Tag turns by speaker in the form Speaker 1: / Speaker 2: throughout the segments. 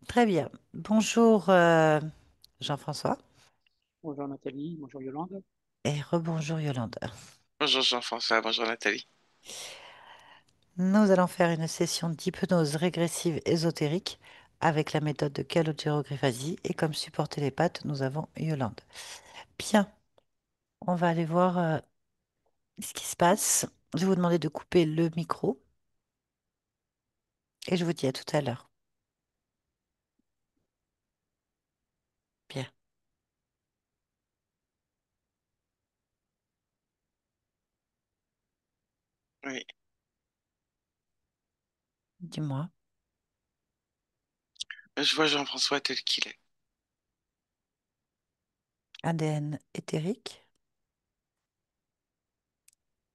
Speaker 1: Très bien. Bonjour Jean-François
Speaker 2: Bonjour Nathalie, bonjour Yolande.
Speaker 1: et rebonjour Yolande.
Speaker 3: Bonjour Jean-François, bonjour Nathalie.
Speaker 1: Nous allons faire une session d'hypnose régressive ésotérique avec la méthode de calogérographasie et comme support télépathe, nous avons Yolande. Bien, on va aller voir ce qui se passe. Je vais vous demander de couper le micro et je vous dis à tout à l'heure. Bien,
Speaker 3: Oui,
Speaker 1: dis-moi.
Speaker 3: je vois Jean-François tel qu'il est.
Speaker 1: ADN éthérique.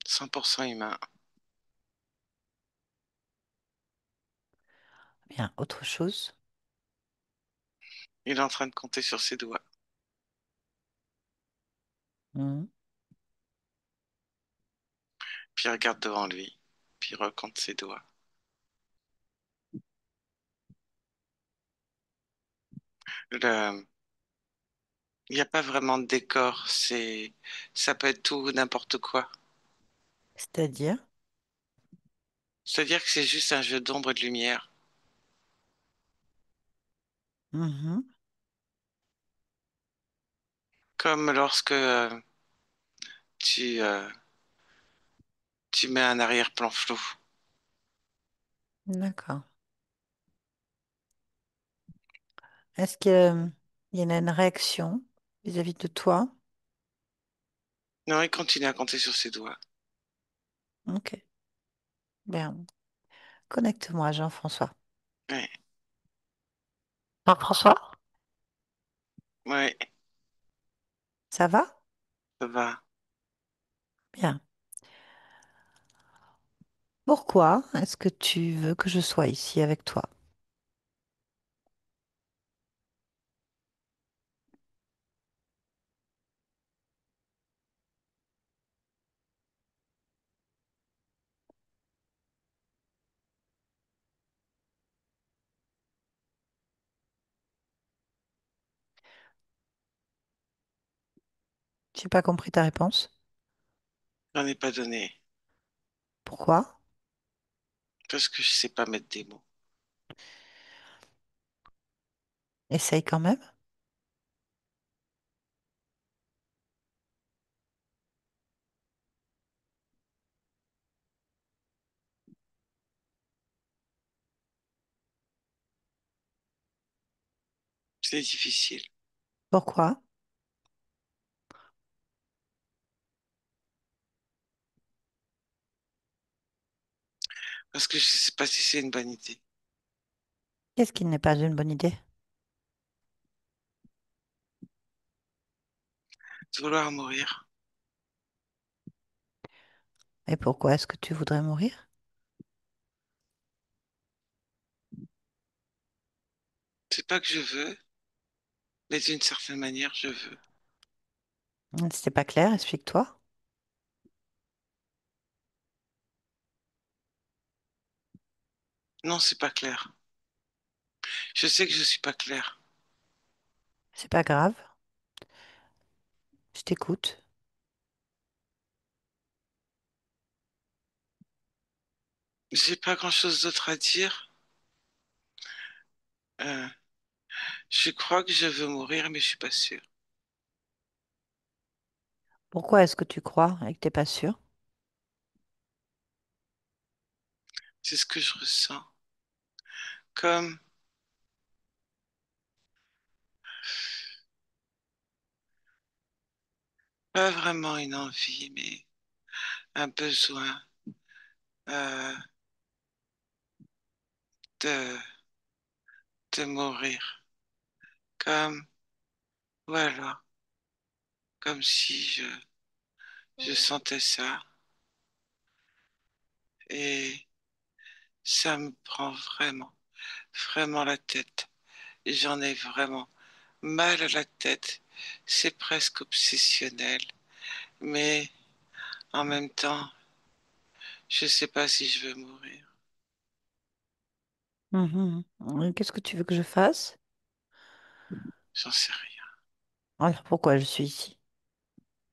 Speaker 3: 100% humain.
Speaker 1: Bien, autre chose.
Speaker 3: Il est en train de compter sur ses doigts.
Speaker 1: Mhm.
Speaker 3: Puis il regarde devant lui. Puis il recompte ses doigts. Le- Il n'y a pas vraiment de décor. Ça peut être tout ou n'importe quoi.
Speaker 1: C'est-à-dire?
Speaker 3: C'est-à-dire que c'est juste un jeu d'ombre et de lumière.
Speaker 1: Mhm.
Speaker 3: Comme lorsque tu, euh, tu mets un arrière-plan flou.
Speaker 1: D'accord. Est-ce qu'il y a une réaction vis-à-vis de toi?
Speaker 3: Non, il continue à compter sur ses doigts.
Speaker 1: Ok, bien. Connecte-moi, Jean-François.
Speaker 3: Ouais,
Speaker 1: Jean-François,
Speaker 3: ouais,
Speaker 1: ça va?
Speaker 3: ça va.
Speaker 1: Bien. Pourquoi est-ce que tu veux que je sois ici avec toi? J'ai pas compris ta réponse.
Speaker 3: J'en ai pas donné.
Speaker 1: Pourquoi?
Speaker 3: Parce que je sais pas mettre des mots.
Speaker 1: Essaye quand même.
Speaker 3: C'est difficile.
Speaker 1: Pourquoi?
Speaker 3: Parce que je sais pas si c'est une bonne idée.
Speaker 1: Qu'est-ce qui n'est pas une bonne idée?
Speaker 3: De vouloir mourir.
Speaker 1: Et pourquoi est-ce que tu voudrais mourir?
Speaker 3: C'est pas que je veux, mais d'une certaine manière, je veux.
Speaker 1: C'était pas clair, explique-toi.
Speaker 3: Non, c'est pas clair. Je sais que je suis pas clair.
Speaker 1: C'est pas grave, je t'écoute.
Speaker 3: J'ai pas grand-chose d'autre à dire. Euh, je crois que je veux mourir, mais je suis pas sûr.
Speaker 1: Pourquoi est-ce que tu crois et que t'es pas sûr?
Speaker 3: C'est ce que je ressens. Comme pas vraiment une envie, mais un besoin euh, de, de mourir. Comme, voilà, comme si je sentais ça. Et ça me prend vraiment, vraiment la tête. J'en ai vraiment mal à la tête. C'est presque obsessionnel. Mais en même temps, je sais pas si je veux mourir.
Speaker 1: Mhm. Qu'est-ce que tu veux que je fasse?
Speaker 3: J'en sais rien.
Speaker 1: Alors pourquoi je suis ici?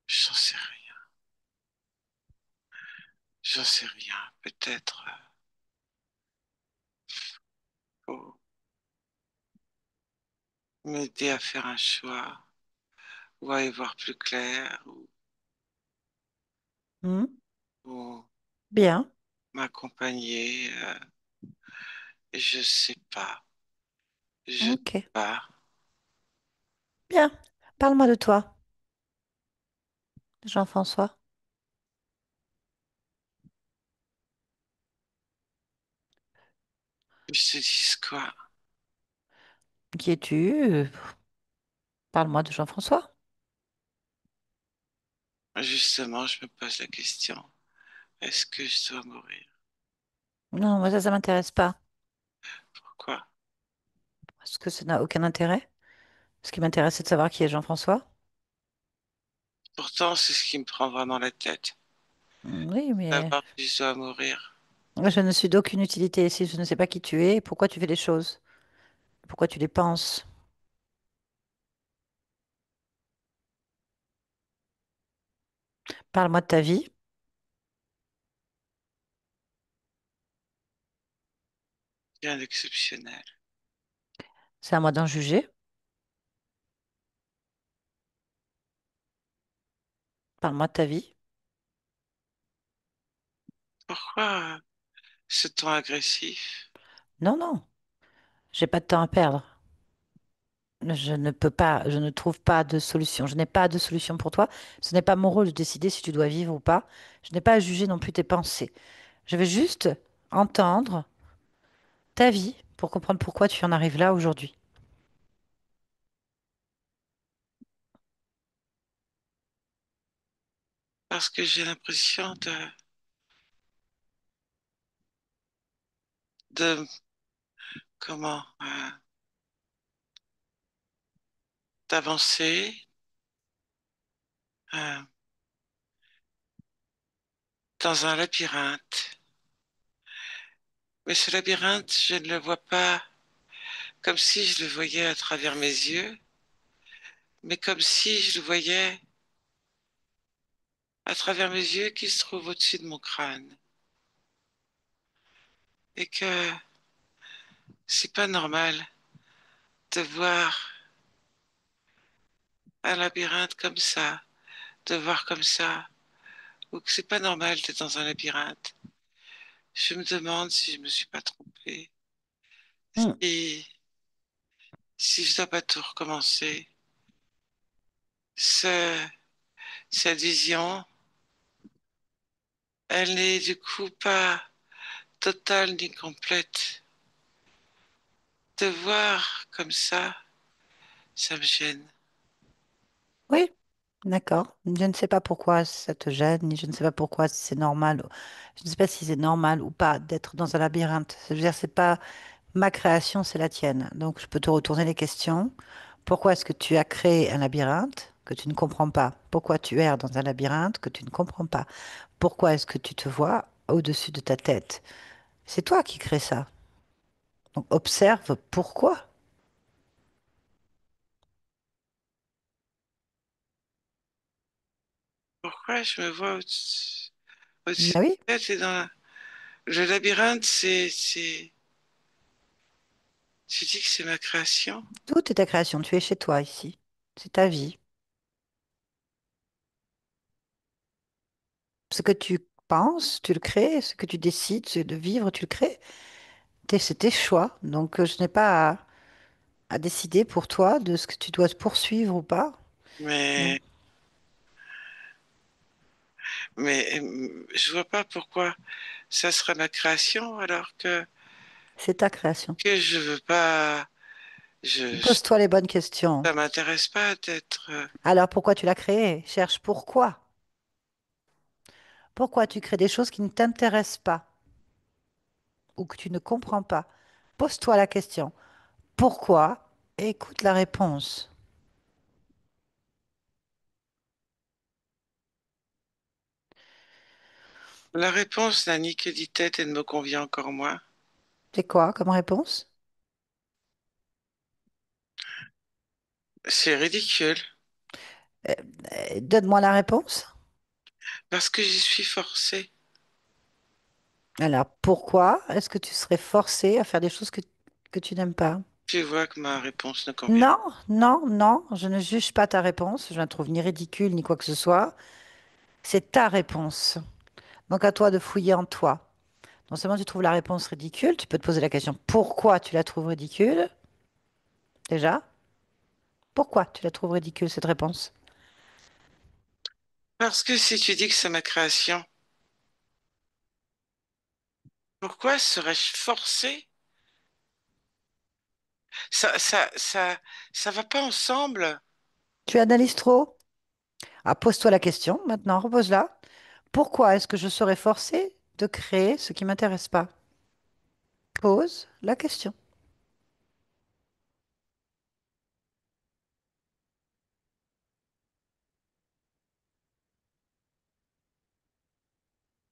Speaker 3: J'en sais rien. J'en sais rien. Peut-être faut m'aider à faire un choix ou à y voir plus clair
Speaker 1: Hmm.
Speaker 3: ou
Speaker 1: Bien,
Speaker 3: m'accompagner. Je sais pas. Je sais
Speaker 1: ok.
Speaker 3: pas.
Speaker 1: Bien. Parle-moi de toi, Jean-François.
Speaker 3: Je te dis quoi?
Speaker 1: Qui es-tu? Parle-moi de Jean-François.
Speaker 3: Justement, je me pose la question. Est-ce que je dois mourir?
Speaker 1: Non, moi ça m'intéresse pas.
Speaker 3: Pourquoi?
Speaker 1: Parce que ça n'a aucun intérêt. Ce qui m'intéresse, c'est de savoir qui est Jean-François.
Speaker 3: Pourtant, c'est ce qui me prend vraiment la tête.
Speaker 1: Oui, mais
Speaker 3: Savoir si je dois mourir.
Speaker 1: moi, je ne suis d'aucune utilité si je ne sais pas qui tu es et pourquoi tu fais les choses, pourquoi tu les penses. Parle-moi de ta vie.
Speaker 3: Rien d'exceptionnel.
Speaker 1: C'est à moi d'en juger. Parle-moi de ta vie.
Speaker 3: Pourquoi ce ton agressif?
Speaker 1: Non, non, j'ai pas de temps à perdre. Je ne peux pas, je ne trouve pas de solution. Je n'ai pas de solution pour toi. Ce n'est pas mon rôle de décider si tu dois vivre ou pas. Je n'ai pas à juger non plus tes pensées. Je vais juste entendre ta vie pour comprendre pourquoi tu en arrives là aujourd'hui.
Speaker 3: Parce que j'ai l'impression de, comment, d'avancer euh, dans un labyrinthe. Mais ce labyrinthe, je ne le vois pas comme si je le voyais à travers mes yeux, mais comme si je le voyais à travers mes yeux qui se trouvent au-dessus de mon crâne. Et que c'est pas normal de voir un labyrinthe comme ça, de voir comme ça, ou que c'est pas normal d'être dans un labyrinthe. Je me demande si je me suis pas trompée,
Speaker 1: Hmm.
Speaker 3: si, si je dois pas tout recommencer. Ce, cette vision, elle n'est du coup pas totale ni complète. De voir comme ça me gêne.
Speaker 1: Oui, d'accord. Je ne sais pas pourquoi ça te gêne, ni je ne sais pas pourquoi c'est normal. Je ne sais pas si c'est normal ou pas d'être dans un labyrinthe. Je veux dire, c'est pas ma création, c'est la tienne. Donc, je peux te retourner les questions. Pourquoi est-ce que tu as créé un labyrinthe que tu ne comprends pas? Pourquoi tu erres dans un labyrinthe que tu ne comprends pas? Pourquoi est-ce que tu te vois au-dessus de ta tête? C'est toi qui crée ça. Donc, observe pourquoi.
Speaker 3: Pourquoi je me vois au-dessus
Speaker 1: Ben oui,
Speaker 3: de la tête et le labyrinthe, tu dis que c'est ma création,
Speaker 1: tout est ta création. Tu es chez toi ici. C'est ta vie. Ce que tu penses, tu le crées. Ce que tu décides de vivre, tu le crées. C'est tes choix. Donc, je n'ai pas à décider pour toi de ce que tu dois poursuivre ou pas. Non,
Speaker 3: mais, je vois pas pourquoi ça serait ma création alors
Speaker 1: c'est ta création.
Speaker 3: que je veux pas,
Speaker 1: Pose-toi les bonnes questions.
Speaker 3: ça m'intéresse pas d'être,
Speaker 1: Alors, pourquoi tu l'as créé? Cherche pourquoi. Pourquoi tu crées des choses qui ne t'intéressent pas ou que tu ne comprends pas? Pose-toi la question. Pourquoi? Et écoute la réponse.
Speaker 3: la réponse n'a ni queue ni tête et ne me convient encore moins.
Speaker 1: C'est quoi comme réponse?
Speaker 3: C'est ridicule.
Speaker 1: Euh, Donne-moi la réponse.
Speaker 3: Parce que j'y suis forcée.
Speaker 1: Alors, pourquoi est-ce que tu serais forcé à faire des choses que tu n'aimes pas?
Speaker 3: Tu vois que ma réponse ne convient
Speaker 1: Non, non, non, je ne juge pas ta réponse. Je ne la trouve ni ridicule ni quoi que ce soit. C'est ta réponse. Donc, à toi de fouiller en toi. Non seulement tu trouves la réponse ridicule, tu peux te poser la question pourquoi tu la trouves ridicule, déjà? Pourquoi tu la trouves ridicule, cette réponse?
Speaker 3: pas. Parce que si tu dis que c'est ma création, pourquoi serais-je forcée? Ça va pas ensemble.
Speaker 1: Tu analyses trop? Ah, pose-toi la question, maintenant, repose-la. Pourquoi est-ce que je serais forcée de créer ce qui m'intéresse pas? Pose la question.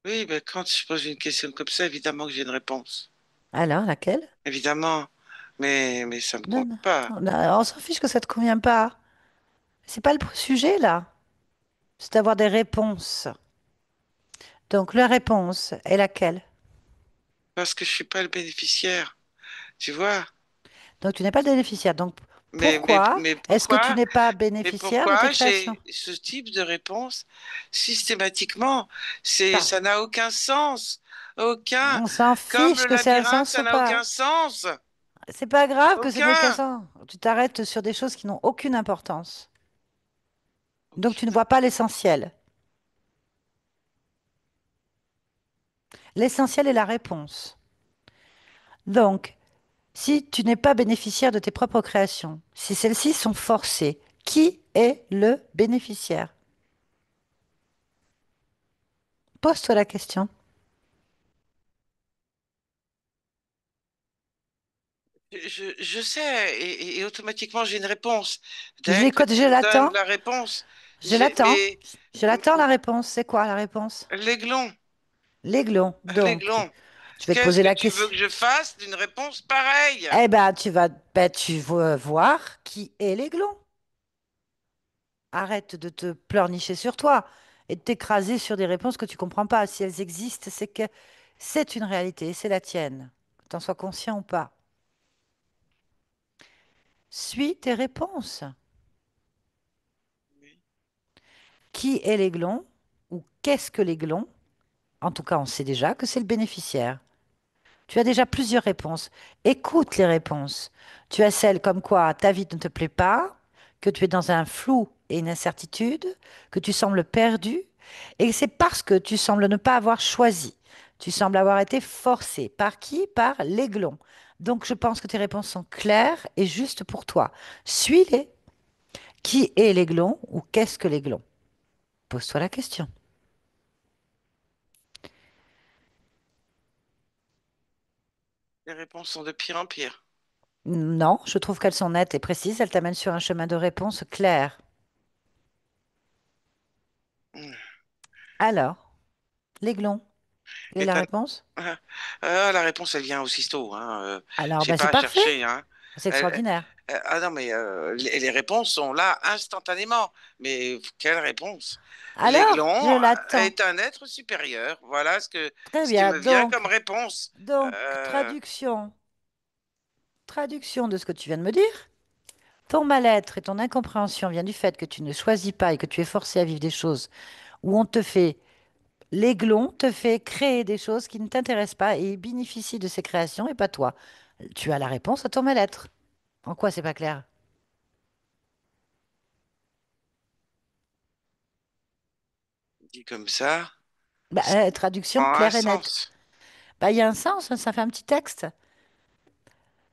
Speaker 3: Oui, ben, quand je pose une question comme ça, évidemment que j'ai une réponse.
Speaker 1: Alors, laquelle?
Speaker 3: Évidemment. Mais ça me
Speaker 1: Non,
Speaker 3: convient
Speaker 1: non,
Speaker 3: pas.
Speaker 1: on s'en fiche que ça te convient pas. C'est pas le sujet, là. C'est d'avoir des réponses. Donc, la réponse est laquelle?
Speaker 3: Parce que je suis pas le bénéficiaire. Tu vois?
Speaker 1: Donc, tu n'es pas le bénéficiaire. Donc,
Speaker 3: Mais, mais,
Speaker 1: pourquoi
Speaker 3: mais
Speaker 1: est-ce que tu
Speaker 3: pourquoi?
Speaker 1: n'es pas
Speaker 3: Mais
Speaker 1: bénéficiaire de tes
Speaker 3: pourquoi
Speaker 1: créations?
Speaker 3: j'ai ce type de réponse systématiquement?
Speaker 1: Par-
Speaker 3: Ça n'a aucun sens. Aucun.
Speaker 1: On s'en
Speaker 3: Comme
Speaker 1: fiche
Speaker 3: le
Speaker 1: que c'est un
Speaker 3: labyrinthe,
Speaker 1: sens
Speaker 3: ça
Speaker 1: ou
Speaker 3: n'a
Speaker 1: pas.
Speaker 3: aucun sens.
Speaker 1: C'est pas grave que c'est
Speaker 3: Aucun.
Speaker 1: cassant. Tu t'arrêtes sur des choses qui n'ont aucune importance. Donc tu ne
Speaker 3: Aucune.
Speaker 1: vois pas l'essentiel. L'essentiel est la réponse. Donc, si tu n'es pas bénéficiaire de tes propres créations, si celles-ci sont forcées, qui est le bénéficiaire? Pose-toi la question.
Speaker 3: Je sais, et automatiquement j'ai une réponse.
Speaker 1: Je
Speaker 3: Dès que
Speaker 1: l'écoute, je
Speaker 3: tu me donnes
Speaker 1: l'attends.
Speaker 3: la réponse,
Speaker 1: Je l'attends.
Speaker 3: mais
Speaker 1: Je l'attends la réponse. C'est quoi la réponse?
Speaker 3: l'aiglon,
Speaker 1: L'aiglon. Donc,
Speaker 3: l'aiglon.
Speaker 1: je vais te
Speaker 3: Qu'est-ce
Speaker 1: poser
Speaker 3: que
Speaker 1: la
Speaker 3: tu veux
Speaker 1: question.
Speaker 3: que je fasse d'une réponse pareille?
Speaker 1: Eh ben, tu vas voir qui est l'aiglon. Arrête de te pleurnicher sur toi et de t'écraser sur des réponses que tu comprends pas. Si elles existent, c'est que c'est une réalité, c'est la tienne, que tu en sois conscient ou pas. Suis tes réponses.
Speaker 3: Oui.
Speaker 1: Qui est l'aiglon ou qu'est-ce que l'aiglon? En tout cas, on sait déjà que c'est le bénéficiaire. Tu as déjà plusieurs réponses. Écoute les réponses. Tu as celle comme quoi ta vie ne te plaît pas, que tu es dans un flou et une incertitude, que tu sembles perdu, et c'est parce que tu sembles ne pas avoir choisi. Tu sembles avoir été forcé. Par qui? Par l'aiglon. Donc je pense que tes réponses sont claires et justes pour toi. Suis-les. Qui est l'aiglon ou qu'est-ce que l'aiglon? Pose-toi la question.
Speaker 3: Les réponses sont de pire en pire.
Speaker 1: Non, je trouve qu'elles sont nettes et précises. Elles t'amènent sur un chemin de réponse clair.
Speaker 3: Hmm.
Speaker 1: Alors, l'aiglon. Quelle est
Speaker 3: Et
Speaker 1: la réponse?
Speaker 3: la réponse, elle vient aussitôt, hein.
Speaker 1: Alors,
Speaker 3: J'ai
Speaker 1: ben, c'est
Speaker 3: pas à
Speaker 1: parfait.
Speaker 3: chercher, hein.
Speaker 1: C'est
Speaker 3: Elle-
Speaker 1: extraordinaire.
Speaker 3: ah non, mais les réponses sont là instantanément. Mais quelle réponse?
Speaker 1: Alors, je
Speaker 3: L'aiglon
Speaker 1: l'attends.
Speaker 3: est un être supérieur. Voilà
Speaker 1: Très
Speaker 3: ce qui
Speaker 1: bien.
Speaker 3: me vient comme réponse.
Speaker 1: Donc,
Speaker 3: Euh,
Speaker 1: traduction de ce que tu viens de me dire. Ton mal-être et ton incompréhension viennent du fait que tu ne choisis pas et que tu es forcé à vivre des choses où on te fait, l'aiglon te fait créer des choses qui ne t'intéressent pas et bénéficie de ces créations et pas toi. Tu as la réponse à ton mal-être. En quoi c'est pas clair?
Speaker 3: Dit comme ça,
Speaker 1: Bah,
Speaker 3: ça
Speaker 1: traduction
Speaker 3: prend un
Speaker 1: claire et nette.
Speaker 3: sens.
Speaker 1: Bah, il y a un sens, hein, ça fait un petit texte.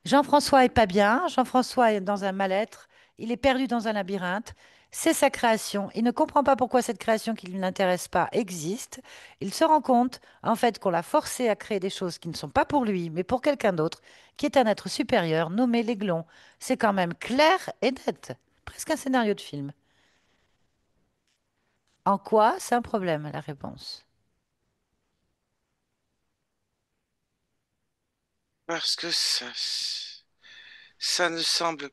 Speaker 1: Jean-François est pas bien, Jean-François est dans un mal-être, il est perdu dans un labyrinthe. C'est sa création. Il ne comprend pas pourquoi cette création qui ne l'intéresse pas existe. Il se rend compte, en fait, qu'on l'a forcé à créer des choses qui ne sont pas pour lui, mais pour quelqu'un d'autre, qui est un être supérieur nommé l'Aiglon. C'est quand même clair et net. Presque un scénario de film. En quoi c'est un problème, la réponse?
Speaker 3: Parce que ça ne semble...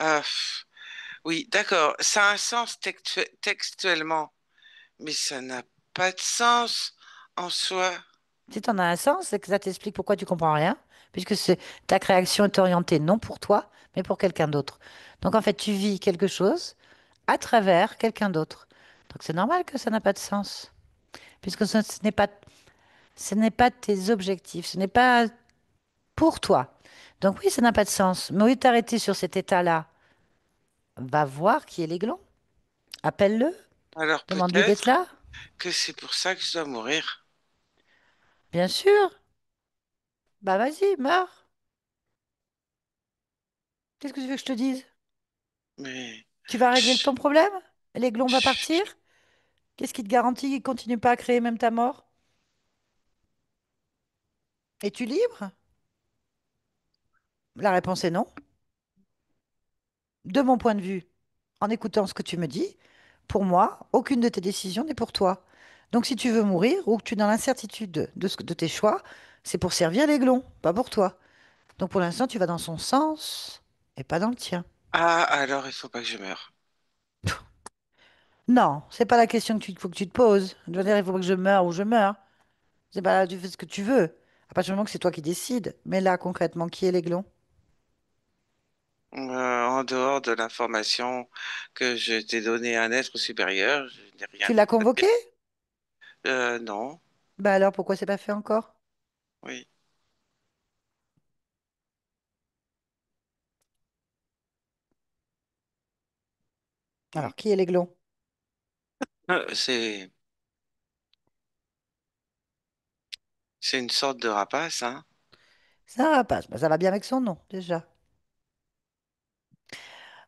Speaker 3: Ah, oui, d'accord, ça a un sens textuellement, mais ça n'a pas de sens en soi.
Speaker 1: Si tu en as un sens, c'est que ça t'explique pourquoi tu comprends rien, puisque ta création est orientée non pour toi, mais pour quelqu'un d'autre. Donc en fait, tu vis quelque chose à travers quelqu'un d'autre. Donc c'est normal que ça n'a pas de sens, puisque ce n'est pas tes objectifs, ce n'est pas pour toi. Donc oui, ça n'a pas de sens. Mais au lieu de t'arrêter sur cet état-là, va voir qui est l'aiglon, appelle-le,
Speaker 3: Alors
Speaker 1: demande-lui d'être
Speaker 3: peut-être
Speaker 1: là.
Speaker 3: que c'est pour ça que je dois mourir.
Speaker 1: Bien sûr, bah vas-y, meurs. Qu'est-ce que tu veux que je te dise?
Speaker 3: Mais
Speaker 1: Tu vas régler ton
Speaker 3: je-
Speaker 1: problème? L'aiglon va partir?
Speaker 3: je-
Speaker 1: Qu'est-ce qui te garantit qu'il continue pas à créer même ta mort? Es-tu libre? La réponse est non. De mon point de vue, en écoutant ce que tu me dis, pour moi, aucune de tes décisions n'est pour toi. Donc si tu veux mourir ou que tu es dans l'incertitude de tes choix, c'est pour servir l'aiglon, pas pour toi. Donc pour l'instant, tu vas dans son sens et pas dans le tien.
Speaker 3: Ah, alors il faut pas que je meure.
Speaker 1: Non, c'est pas la question que faut que tu te poses. Je veux dire, il faut pas que je meure ou je meurs. C'est pas là, tu fais ce que tu veux. À partir du moment que c'est toi qui décides. Mais là, concrètement, qui est l'aiglon?
Speaker 3: En dehors de l'information que je t'ai donnée à un être supérieur, je n'ai rien
Speaker 1: Tu l'as
Speaker 3: d'autre à
Speaker 1: convoqué?
Speaker 3: dire. Non,
Speaker 1: Bah alors, pourquoi c'est pas fait encore?
Speaker 3: oui. Mm.
Speaker 1: Alors, qui est l'aiglon?
Speaker 3: C'est c'est une sorte de rapace, hein.
Speaker 1: Ça va pas. Bah, ça va bien avec son nom, déjà.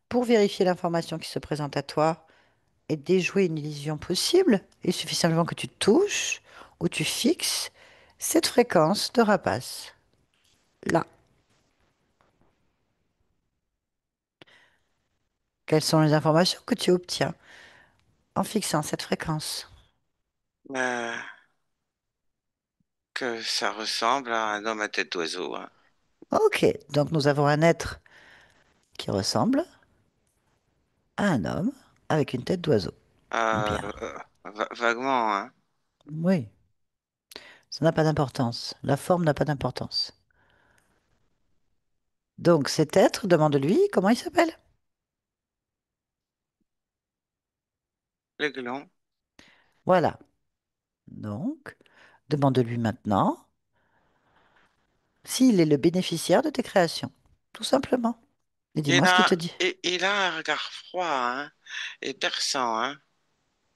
Speaker 1: Pour vérifier l'information qui se présente à toi et déjouer une illusion possible, il suffit simplement que tu touches ou tu fixes cette fréquence de rapace. Là. Quelles sont les informations que tu obtiens en fixant cette fréquence?
Speaker 3: Euh, que ça ressemble à un homme à tête d'oiseau, hein.
Speaker 1: Ok, donc nous avons un être qui ressemble à un homme avec une tête d'oiseau.
Speaker 3: Euh,
Speaker 1: Bien,
Speaker 3: vaguement, hein.
Speaker 1: oui, ça n'a pas d'importance. La forme n'a pas d'importance. Donc cet être, demande-lui comment il s'appelle.
Speaker 3: L'aiglon.
Speaker 1: Voilà. Donc, demande-lui maintenant s'il est le bénéficiaire de tes créations. Tout simplement. Et dis-moi ce qu'il te dit.
Speaker 3: Il a un regard froid, hein, et perçant, hein.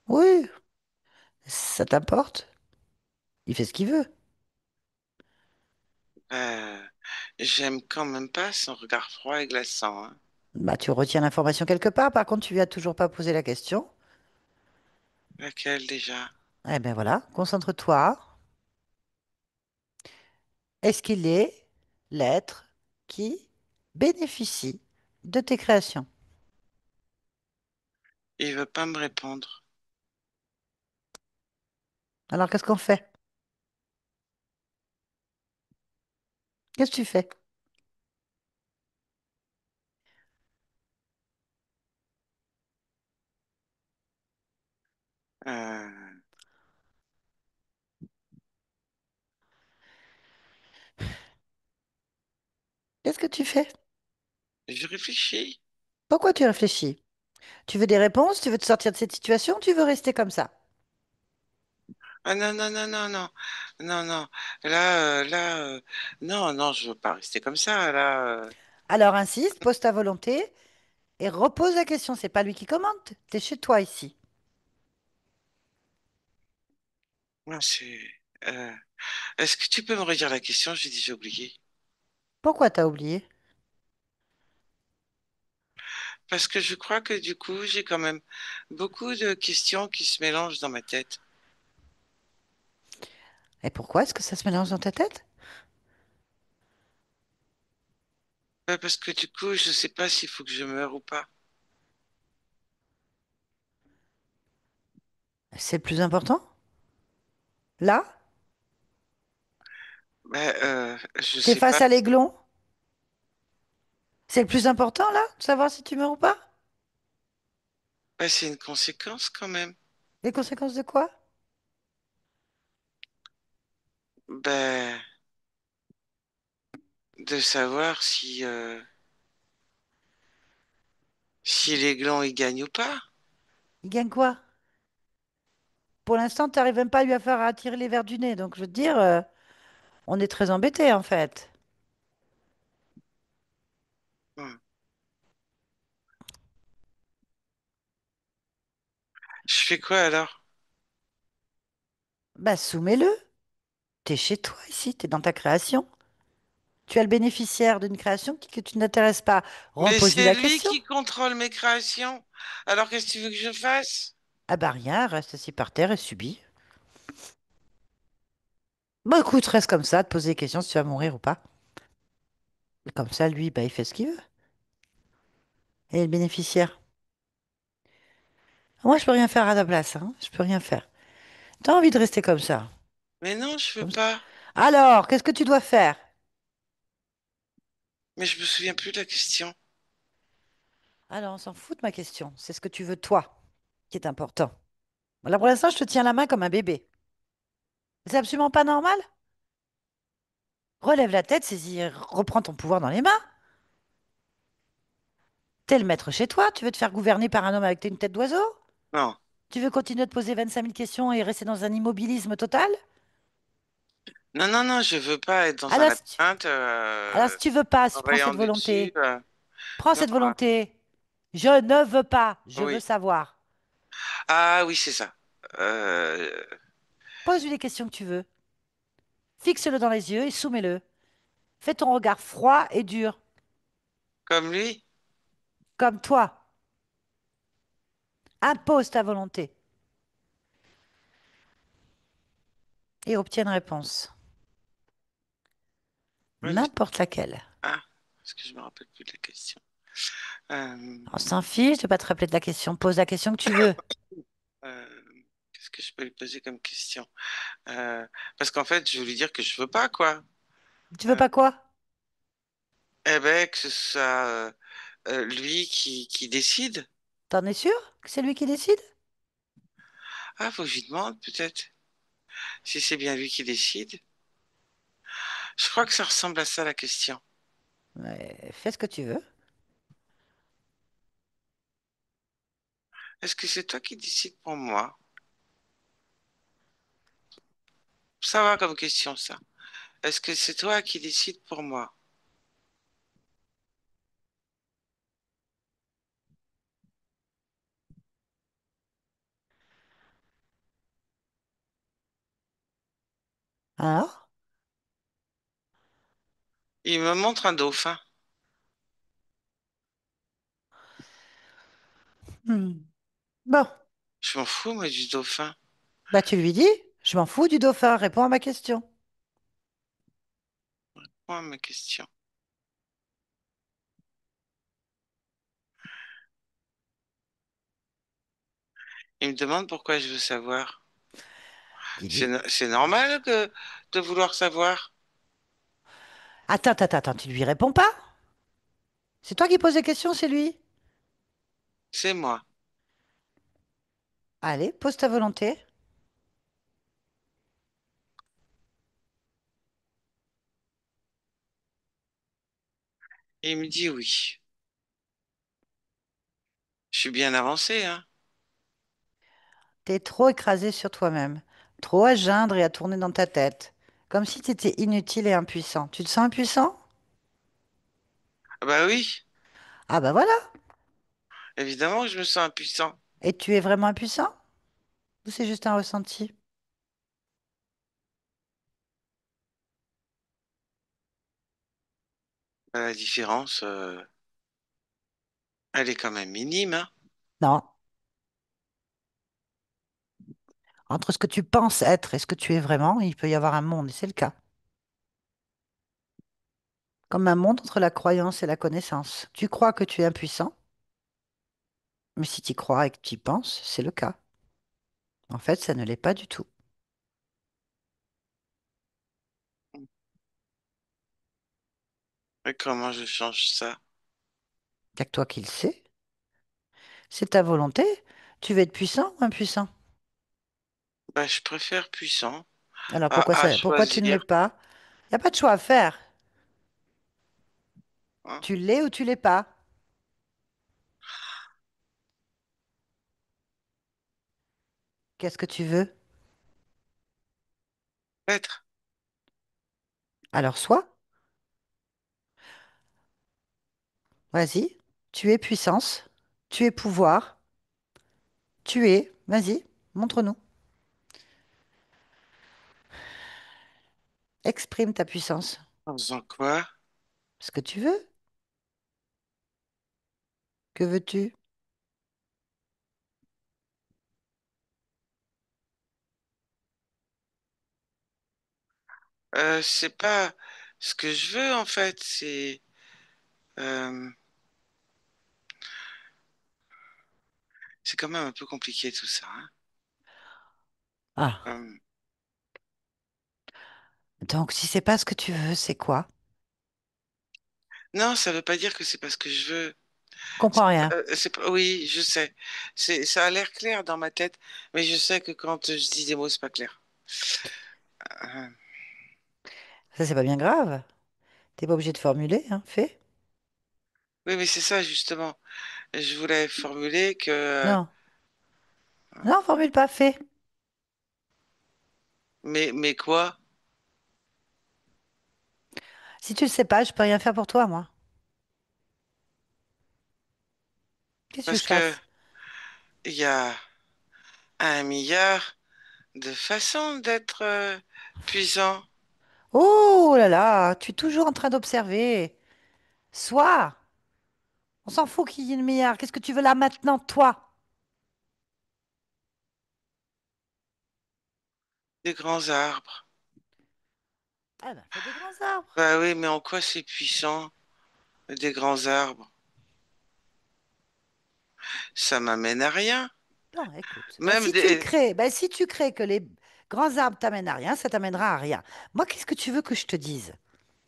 Speaker 1: Oui, ça t'importe. Il fait ce qu'il veut.
Speaker 3: Euh, J'aime quand même pas son regard froid et glaçant, hein.
Speaker 1: Bah, tu retiens l'information quelque part. Par contre, tu lui as toujours pas posé la question.
Speaker 3: Laquelle déjà?
Speaker 1: Eh bien voilà, concentre-toi. Est-ce qu'il est l'être qui bénéficie de tes créations?
Speaker 3: Il veut pas me répondre.
Speaker 1: Alors, qu'est-ce qu'on fait? Qu'est-ce que tu fais?
Speaker 3: Euh,
Speaker 1: Qu'est-ce que tu fais?
Speaker 3: je réfléchis.
Speaker 1: Pourquoi tu réfléchis? Tu veux des réponses? Tu veux te sortir de cette situation? Tu veux rester comme ça?
Speaker 3: Ah non, non, non, non, non, non, non. Là, non, non, je veux pas rester comme ça. Là,
Speaker 1: Alors insiste, pose ta volonté et repose la question. C'est pas lui qui commande. T'es chez toi ici.
Speaker 3: moi, euh, est-ce que tu peux me redire la question? J'ai déjà oublié.
Speaker 1: Pourquoi t'as oublié?
Speaker 3: Parce que je crois que du coup, j'ai quand même beaucoup de questions qui se mélangent dans ma tête.
Speaker 1: Et pourquoi est-ce que ça se mélange dans ta tête?
Speaker 3: Parce que du coup, je sais pas s'il faut que je meure ou pas.
Speaker 1: C'est le plus important? Là?
Speaker 3: Ben, je
Speaker 1: T'es
Speaker 3: sais pas.
Speaker 1: face à l'aiglon? C'est le plus important là, de savoir si tu meurs ou pas?
Speaker 3: Ben, c'est une conséquence quand même.
Speaker 1: Les conséquences de quoi?
Speaker 3: Ben, de savoir si les glands ils gagnent ou pas.
Speaker 1: Il gagne quoi? Pour l'instant, tu n'arrives même pas à lui faire attirer les verres du nez. Donc, je veux te dire, on est très embêtés en fait.
Speaker 3: Hmm. Je fais quoi alors?
Speaker 1: Bah, soumets-le. T'es chez toi ici, t'es dans ta création. Tu es le bénéficiaire d'une création que tu n'intéresses pas.
Speaker 3: Mais
Speaker 1: Repose-lui
Speaker 3: c'est
Speaker 1: la
Speaker 3: lui
Speaker 1: question.
Speaker 3: qui contrôle mes créations. Alors qu'est-ce que tu veux que je fasse?
Speaker 1: Ah bah rien, reste assis par terre et subis. Bah écoute, reste comme ça, te poser des questions si tu vas mourir ou pas. Et comme ça, lui, bah il fait ce qu'il veut. Et le bénéficiaire. Moi, je peux rien faire à ta place, hein. Je peux rien faire. T'as envie de rester comme ça.
Speaker 3: Mais non, je veux
Speaker 1: Comme ça.
Speaker 3: pas.
Speaker 1: Alors, qu'est-ce que tu dois faire?
Speaker 3: Mais je me souviens plus de la question.
Speaker 1: Alors, on s'en fout de ma question. C'est ce que tu veux toi, qui est important. Là, pour l'instant, je te tiens la main comme un bébé. C'est absolument pas normal. Relève la tête, saisis, reprends ton pouvoir dans les mains. T'es le maître chez toi. Tu veux te faire gouverner par un homme avec une tête d'oiseau?
Speaker 3: Non,
Speaker 1: Tu veux continuer de poser 25 000 questions et rester dans un immobilisme total?
Speaker 3: non, non, non, je veux pas être dans un
Speaker 1: Alors,
Speaker 3: labyrinthe
Speaker 1: si tu veux pas, si prends
Speaker 3: travaillant
Speaker 1: cette
Speaker 3: dessus.
Speaker 1: volonté. Prends
Speaker 3: Non,
Speaker 1: cette volonté. Je ne veux pas. Je veux
Speaker 3: oui.
Speaker 1: savoir.
Speaker 3: Ah oui, c'est ça. Euh,
Speaker 1: Pose-lui les questions que tu veux. Fixe-le dans les yeux et soumets-le. Fais ton regard froid et dur,
Speaker 3: comme lui.
Speaker 1: comme toi. Impose ta volonté et obtiens une réponse.
Speaker 3: Oui, mais...
Speaker 1: N'importe laquelle.
Speaker 3: Ah, parce que je me rappelle plus de la question. Euh,
Speaker 1: On s'en fiche de pas te rappeler de la question. Pose la question que tu veux.
Speaker 3: euh, Qu'est-ce que je peux lui poser comme question? Parce qu'en fait, je veux lui dire que je veux pas, quoi.
Speaker 1: Tu veux
Speaker 3: Euh,
Speaker 1: pas quoi?
Speaker 3: eh ben, que ce soit lui qui décide.
Speaker 1: T'en es sûr que c'est lui qui décide?
Speaker 3: Ah, faut que je lui demande, peut-être. Si c'est bien lui qui décide. Je crois que ça ressemble à ça, la question.
Speaker 1: Fais ce que tu veux.
Speaker 3: Est-ce que c'est toi qui décides pour moi? Ça va comme question, ça. Est-ce que c'est toi qui décides pour moi?
Speaker 1: Alors?
Speaker 3: Il me montre un dauphin.
Speaker 1: Hmm. Bon,
Speaker 3: Je m'en fous, moi, du dauphin.
Speaker 1: bah tu lui dis, je m'en fous du dauphin, réponds à ma question.
Speaker 3: Moi, ma question. Il me demande pourquoi je veux savoir.
Speaker 1: Dis-lui.
Speaker 3: C'est normal de vouloir savoir.
Speaker 1: Attends, tu lui réponds pas? C'est toi qui poses les questions, c'est lui?
Speaker 3: C'est moi.
Speaker 1: Allez, pose ta volonté.
Speaker 3: Il me dit oui. Je suis bien avancé, hein.
Speaker 1: T'es trop écrasé sur toi-même, trop à geindre et à tourner dans ta tête, comme si t'étais inutile et impuissant. Tu te sens impuissant?
Speaker 3: Ah bah oui,
Speaker 1: Ah bah voilà.
Speaker 3: évidemment que je me sens impuissant.
Speaker 1: Et tu es vraiment impuissant? Ou c'est juste un ressenti?
Speaker 3: Bah, la différence, elle est quand même minime, hein.
Speaker 1: Non. Entre ce que tu penses être et ce que tu es vraiment, il peut y avoir un monde, et c'est le cas. Comme un monde entre la croyance et la connaissance. Tu crois que tu es impuissant, mais si tu y crois et que tu y penses, c'est le cas. En fait, ça ne l'est pas du tout.
Speaker 3: Et comment je change ça?
Speaker 1: Y a que toi qui le sais. C'est ta volonté. Tu veux être puissant ou impuissant?
Speaker 3: Bah, je préfère puissant
Speaker 1: Alors
Speaker 3: à
Speaker 1: pourquoi tu ne l'es
Speaker 3: choisir.
Speaker 1: pas? Y a pas de choix à faire.
Speaker 3: Hein.
Speaker 1: Tu l'es ou tu l'es pas. Qu'est-ce que tu veux?
Speaker 3: Être.
Speaker 1: Alors sois. Vas-y. Tu es puissance. Tu es pouvoir. Tu es. Vas-y. Montre-nous. Exprime ta puissance.
Speaker 3: En faisant quoi?
Speaker 1: Ce que tu veux. Que veux-tu?
Speaker 3: C'est pas ce que je veux en fait, euh, c'est quand même un peu compliqué tout ça. Hein.
Speaker 1: Ah.
Speaker 3: Euh,
Speaker 1: Donc si c'est pas ce que tu veux, c'est quoi?
Speaker 3: non, ça veut pas dire que c'est pas ce que je veux.
Speaker 1: Comprends rien.
Speaker 3: Oui, je sais. Ça a l'air clair dans ma tête, mais je sais que quand je dis des mots, c'est pas clair. Euh,
Speaker 1: Ça, c'est pas bien grave. T'es pas obligé de formuler, hein. Fais.
Speaker 3: oui, mais c'est ça justement. Je voulais formuler que,
Speaker 1: Non. Non, formule pas. Fais.
Speaker 3: mais quoi?
Speaker 1: Si tu le sais pas, je peux rien faire pour toi, moi. Qu'est-ce que tu veux que
Speaker 3: Parce
Speaker 1: je
Speaker 3: que
Speaker 1: fasse?
Speaker 3: il y a 1 milliard de façons d'être puissant.
Speaker 1: Oh là là, tu es toujours en train d'observer. Sois. On s'en fout qu'il y ait une milliard. Qu'est-ce que tu veux là maintenant, toi?
Speaker 3: Des grands arbres.
Speaker 1: Ah ben, fais des grands arbres.
Speaker 3: Bah oui, mais en quoi c'est puissant, des grands arbres? Ça m'amène à rien.
Speaker 1: Non, écoute. Bah,
Speaker 3: Même des...
Speaker 1: si tu crées que les grands arbres t'amènent à rien, ça t'amènera à rien. Moi, qu'est-ce que tu veux que je te dise?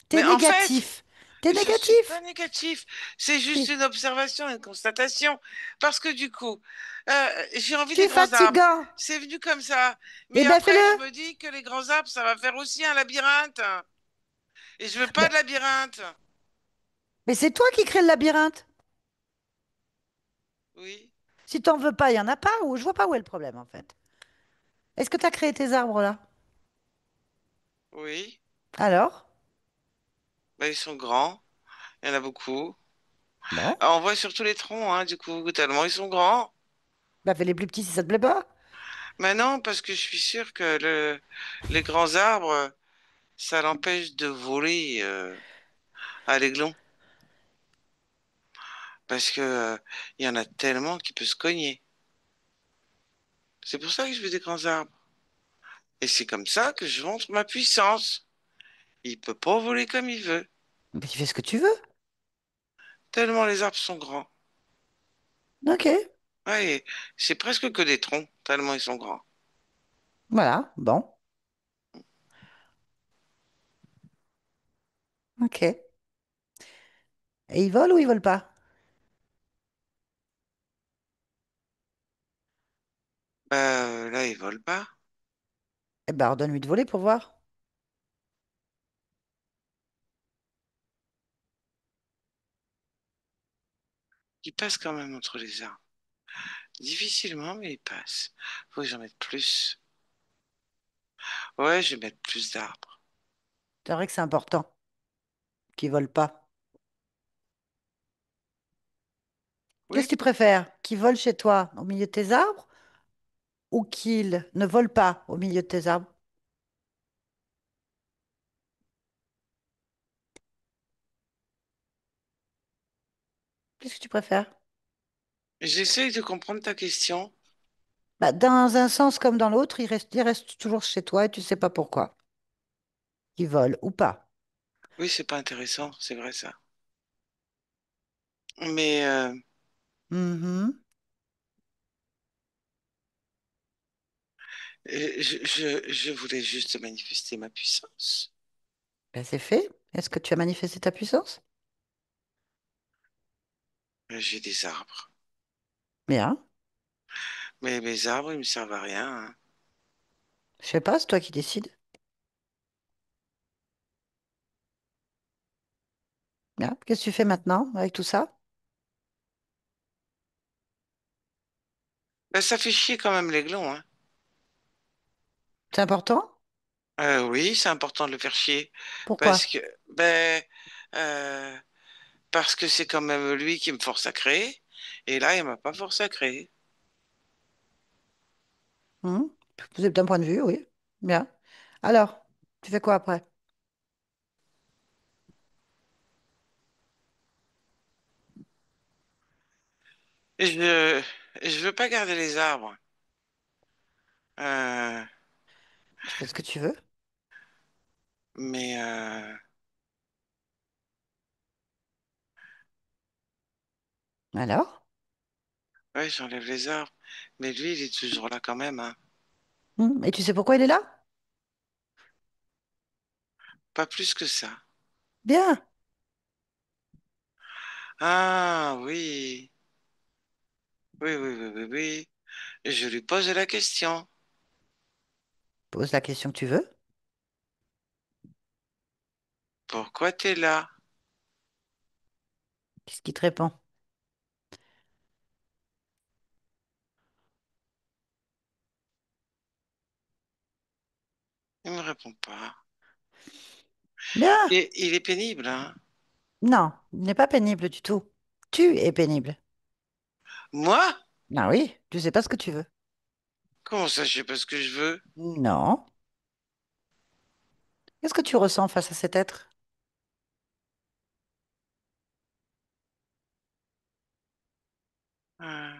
Speaker 1: T'es
Speaker 3: Mais en fait,
Speaker 1: négatif. T'es
Speaker 3: je suis pas
Speaker 1: négatif.
Speaker 3: négatif. C'est juste
Speaker 1: Si.
Speaker 3: une observation, une constatation. Parce que du coup, j'ai envie
Speaker 1: Tu
Speaker 3: des
Speaker 1: es
Speaker 3: grands arbres.
Speaker 1: fatigant.
Speaker 3: C'est venu comme ça.
Speaker 1: Eh
Speaker 3: Mais
Speaker 1: ben,
Speaker 3: après, je
Speaker 1: fais-le.
Speaker 3: me dis que les grands arbres, ça va faire aussi un labyrinthe. Et je veux pas
Speaker 1: Mais,
Speaker 3: de labyrinthe.
Speaker 1: mais c'est toi qui crée le labyrinthe.
Speaker 3: Oui,
Speaker 1: Si t'en veux pas, il y en a pas. Ou je vois pas où est le problème, en fait. Est-ce que tu as créé tes arbres là?
Speaker 3: oui.
Speaker 1: Alors?
Speaker 3: Bah, ils sont grands. Il y en a beaucoup.
Speaker 1: Bon.
Speaker 3: Ah, on voit surtout les troncs, hein, du coup, tellement ils sont grands.
Speaker 1: Bah, fais les plus petits si ça te plaît pas.
Speaker 3: Maintenant, parce que je suis sûr que les grands arbres, ça l'empêche de voler à l'aiglon. Parce que, il y en a tellement qui peut se cogner. C'est pour ça que je veux des grands arbres. Et c'est comme ça que je montre ma puissance. Il peut pas voler comme il veut.
Speaker 1: Mais tu fais ce que tu veux.
Speaker 3: Tellement les arbres sont grands.
Speaker 1: Ok.
Speaker 3: Ouais, c'est presque que des troncs, tellement ils sont grands.
Speaker 1: Voilà. Bon. Ok. Et ils volent ou ils volent pas?
Speaker 3: Là, ils volent pas.
Speaker 1: Eh ben, ordonne-lui de voler pour voir.
Speaker 3: Ils passent quand même entre les arbres. Difficilement, mais ils passent. Faut que j'en mette plus. Ouais, je vais mettre plus d'arbres.
Speaker 1: C'est vrai que c'est important qu'ils volent pas. Qu'est-ce
Speaker 3: Oui,
Speaker 1: que tu préfères? Qu'ils volent chez toi au milieu de tes arbres ou qu'ils ne volent pas au milieu de tes arbres? Qu'est-ce que tu préfères?
Speaker 3: j'essaye de comprendre ta question.
Speaker 1: Bah, dans un sens comme dans l'autre, ils restent toujours chez toi et tu sais pas pourquoi. Ils volent ou pas.
Speaker 3: Oui, c'est pas intéressant, c'est vrai ça. Mais
Speaker 1: Mhm.
Speaker 3: je voulais juste manifester ma puissance.
Speaker 1: Ben, c'est fait. Est-ce que tu as manifesté ta puissance?
Speaker 3: J'ai des arbres.
Speaker 1: Bien.
Speaker 3: Mais mes arbres, ils me servent à rien, hein.
Speaker 1: Je sais pas, c'est toi qui décides. Bien. Qu'est-ce que tu fais maintenant avec tout ça?
Speaker 3: Ben, ça fait chier quand même l'aiglon, hein.
Speaker 1: C'est important?
Speaker 3: Oui, c'est important de le faire chier. Parce
Speaker 1: Pourquoi?
Speaker 3: que, ben, euh, parce que c'est quand même lui qui me force à créer. Et là, il m'a pas forcé à créer.
Speaker 1: Hmm. C'est d'un point de vue, oui. Bien. Alors, tu fais quoi après?
Speaker 3: Je, je veux pas garder les arbres. Euh,
Speaker 1: Tu fais ce que tu veux.
Speaker 3: mais,
Speaker 1: Alors?
Speaker 3: ouais, j'enlève les arbres. Mais lui, il est toujours là quand même, hein.
Speaker 1: Hmm. Et tu sais pourquoi il est là?
Speaker 3: Pas plus que ça.
Speaker 1: Bien.
Speaker 3: Ah, oui. Oui, oui, oui, oui, oui. Je lui pose la question.
Speaker 1: Pose la question que tu veux.
Speaker 3: Pourquoi t'es là?
Speaker 1: Qu'est-ce qui te répond?
Speaker 3: Il me répond pas.
Speaker 1: Bien.
Speaker 3: Et il est pénible, hein.
Speaker 1: Non, il n'est pas pénible du tout. Tu es pénible.
Speaker 3: Moi?
Speaker 1: Ah oui, tu sais pas ce que tu veux.
Speaker 3: Comment ça, je sais pas ce que je veux?
Speaker 1: Non. Qu'est-ce que tu ressens face à cet être?
Speaker 3: Euh,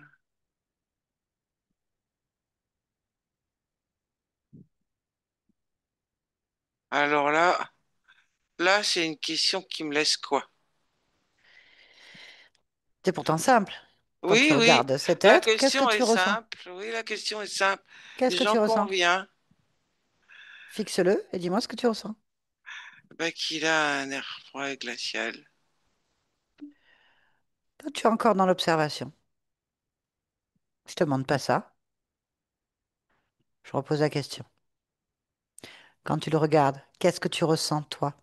Speaker 3: Alors là, c'est une question qui me laisse quoi?
Speaker 1: C'est pourtant simple. Quand tu
Speaker 3: Oui, oui,
Speaker 1: regardes cet
Speaker 3: la
Speaker 1: être, qu'est-ce que
Speaker 3: question est
Speaker 1: tu ressens?
Speaker 3: simple. Oui, la question est simple.
Speaker 1: Qu'est-ce que tu
Speaker 3: J'en
Speaker 1: ressens?
Speaker 3: conviens.
Speaker 1: Fixe-le et dis-moi ce que tu ressens.
Speaker 3: Bah, qu'il a un air froid et glacial.
Speaker 1: Toi, tu es encore dans l'observation. Je te demande pas ça. Je repose la question. Quand tu le regardes, qu'est-ce que tu ressens, toi?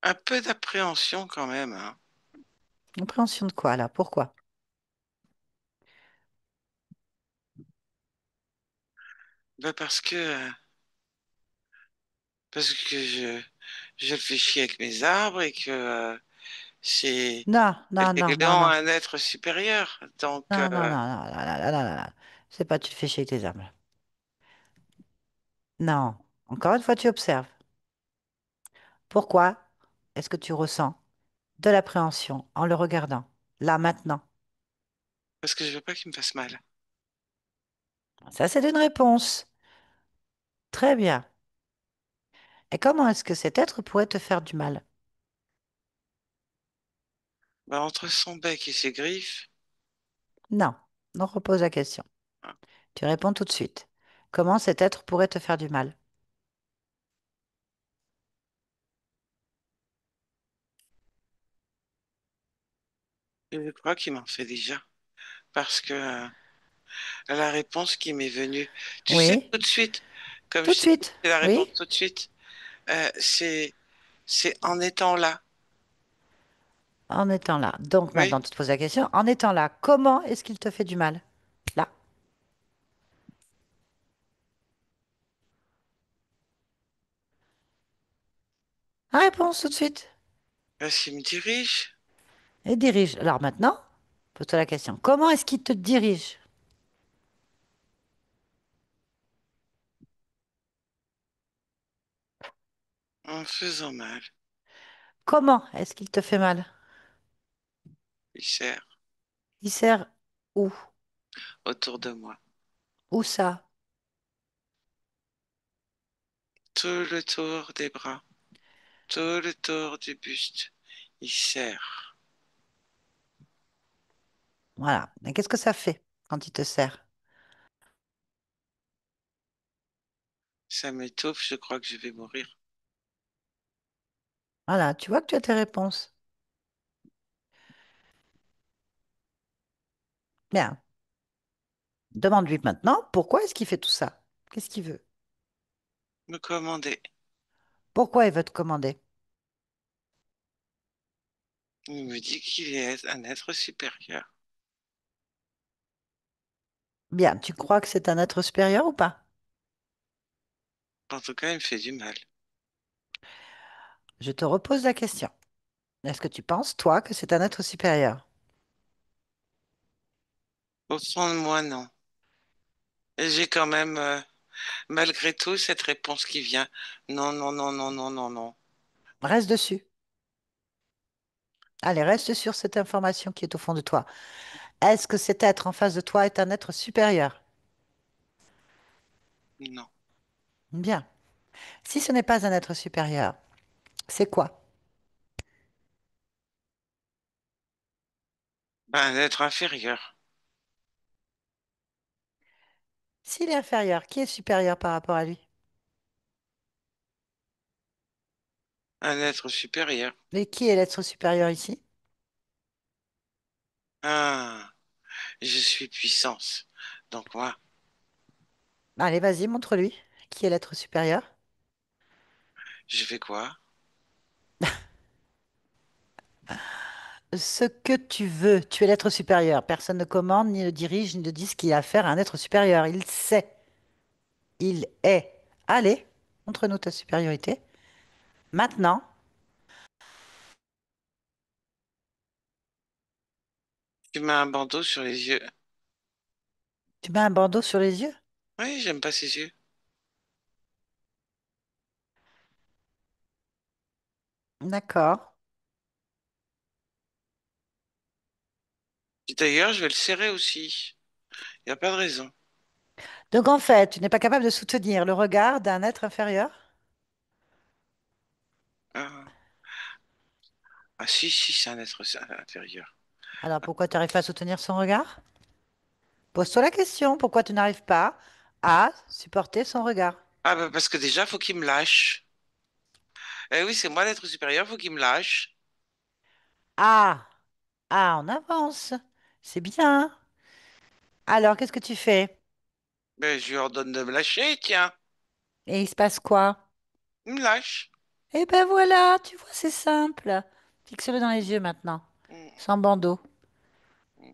Speaker 3: Un peu d'appréhension quand même, hein.
Speaker 1: Compréhension de quoi, là? Pourquoi?
Speaker 3: Bah, parce que je le fais chier avec mes arbres et que c'est
Speaker 1: Non, non, non, non,
Speaker 3: l'élément
Speaker 1: non.
Speaker 3: un être supérieur. Donc,
Speaker 1: Non, non, non, non, non, non, non, non, non, non. C'est pas tu te fais chier avec tes âmes. Non. Encore une fois, tu observes. Pourquoi est-ce que tu ressens de l'appréhension en le regardant? Là, maintenant.
Speaker 3: parce que je veux pas qu'il me fasse mal.
Speaker 1: Ça, c'est une réponse. Très bien. Et comment est-ce que cet être pourrait te faire du mal?
Speaker 3: Bah, entre son bec et ses griffes,
Speaker 1: Non. On repose la question.
Speaker 3: hein,
Speaker 1: Tu réponds tout de suite. Comment cet être pourrait te faire du mal?
Speaker 3: je crois qu'il m'en fait déjà. Parce que la réponse qui m'est venue, tu sais,
Speaker 1: Oui.
Speaker 3: tout de suite, comme
Speaker 1: Tout
Speaker 3: je
Speaker 1: de
Speaker 3: t'ai dit,
Speaker 1: suite.
Speaker 3: c'est la réponse
Speaker 1: Oui.
Speaker 3: tout de suite, c'est en étant là.
Speaker 1: En étant là. Donc
Speaker 3: Oui,
Speaker 1: maintenant, tu te poses la question. En étant là, comment est-ce qu'il te fait du mal? Là. La réponse tout de suite.
Speaker 3: parce qu'il me dirige
Speaker 1: Et dirige. Alors maintenant, pose-toi la question. Comment est-ce qu'il te dirige?
Speaker 3: en me faisant mal.
Speaker 1: Comment est-ce qu'il te fait mal?
Speaker 3: Il sert
Speaker 1: Il sert où?
Speaker 3: autour de moi.
Speaker 1: Où ça?
Speaker 3: Tout le tour des bras, tout le tour du buste. Il sert.
Speaker 1: Voilà. Et qu'est-ce que ça fait quand il te sert?
Speaker 3: Ça m'étouffe, je crois que je vais mourir.
Speaker 1: Voilà, tu vois que tu as tes réponses. Bien. Demande-lui maintenant pourquoi est-ce qu'il fait tout ça? Qu'est-ce qu'il veut?
Speaker 3: Me commander.
Speaker 1: Pourquoi il veut te commander?
Speaker 3: Il me dit qu'il est un être supérieur.
Speaker 1: Bien, tu crois que c'est un être supérieur ou pas?
Speaker 3: En tout cas, il me fait du mal.
Speaker 1: Je te repose la question. Est-ce que tu penses, toi, que c'est un être supérieur?
Speaker 3: Au fond de moi, non. Et j'ai quand même, malgré tout, cette réponse qui vient. Non, non, non, non, non, non, non.
Speaker 1: Reste dessus. Allez, reste sur cette information qui est au fond de toi. Est-ce que cet être en face de toi est un être supérieur?
Speaker 3: Non.
Speaker 1: Bien. Si ce n'est pas un être supérieur, c'est quoi?
Speaker 3: Ben, un être inférieur.
Speaker 1: S'il est inférieur, qui est supérieur par rapport à lui?
Speaker 3: Un être supérieur.
Speaker 1: Et qui est l'être supérieur ici?
Speaker 3: Ah, je suis puissance. Donc moi,
Speaker 1: Allez, vas-y, montre-lui. Qui est l'être supérieur?
Speaker 3: je fais quoi?
Speaker 1: Ce que tu veux. Tu es l'être supérieur. Personne ne commande, ni ne dirige, ni ne dit ce qu'il a à faire à un être supérieur. Il sait. Il est. Allez, montre-nous ta supériorité. Maintenant,
Speaker 3: Tu mets un bandeau sur les yeux.
Speaker 1: tu mets un bandeau sur les yeux.
Speaker 3: Oui, j'aime pas ses yeux.
Speaker 1: D'accord.
Speaker 3: Et d'ailleurs, je vais le serrer aussi. Il n'y a pas de raison.
Speaker 1: Donc en fait, tu n'es pas capable de soutenir le regard d'un être inférieur?
Speaker 3: Ah, ah si, si, c'est un être inférieur.
Speaker 1: Alors pourquoi tu n'arrives pas à soutenir son regard? Pose-toi la question. Pourquoi tu n'arrives pas à supporter son regard?
Speaker 3: Ah bah parce que déjà, faut qu'il me lâche. Eh oui, c'est moi l'être supérieur, faut qu'il me lâche.
Speaker 1: Ah, ah, on avance. C'est bien. Alors, qu'est-ce que tu fais?
Speaker 3: Ben, je lui ordonne de me lâcher, tiens.
Speaker 1: Et il se passe quoi?
Speaker 3: Il me lâche.
Speaker 1: Eh ben voilà, tu vois, c'est simple. Fixe-le dans les yeux maintenant,
Speaker 3: Mm,
Speaker 1: sans bandeau.
Speaker 3: mm.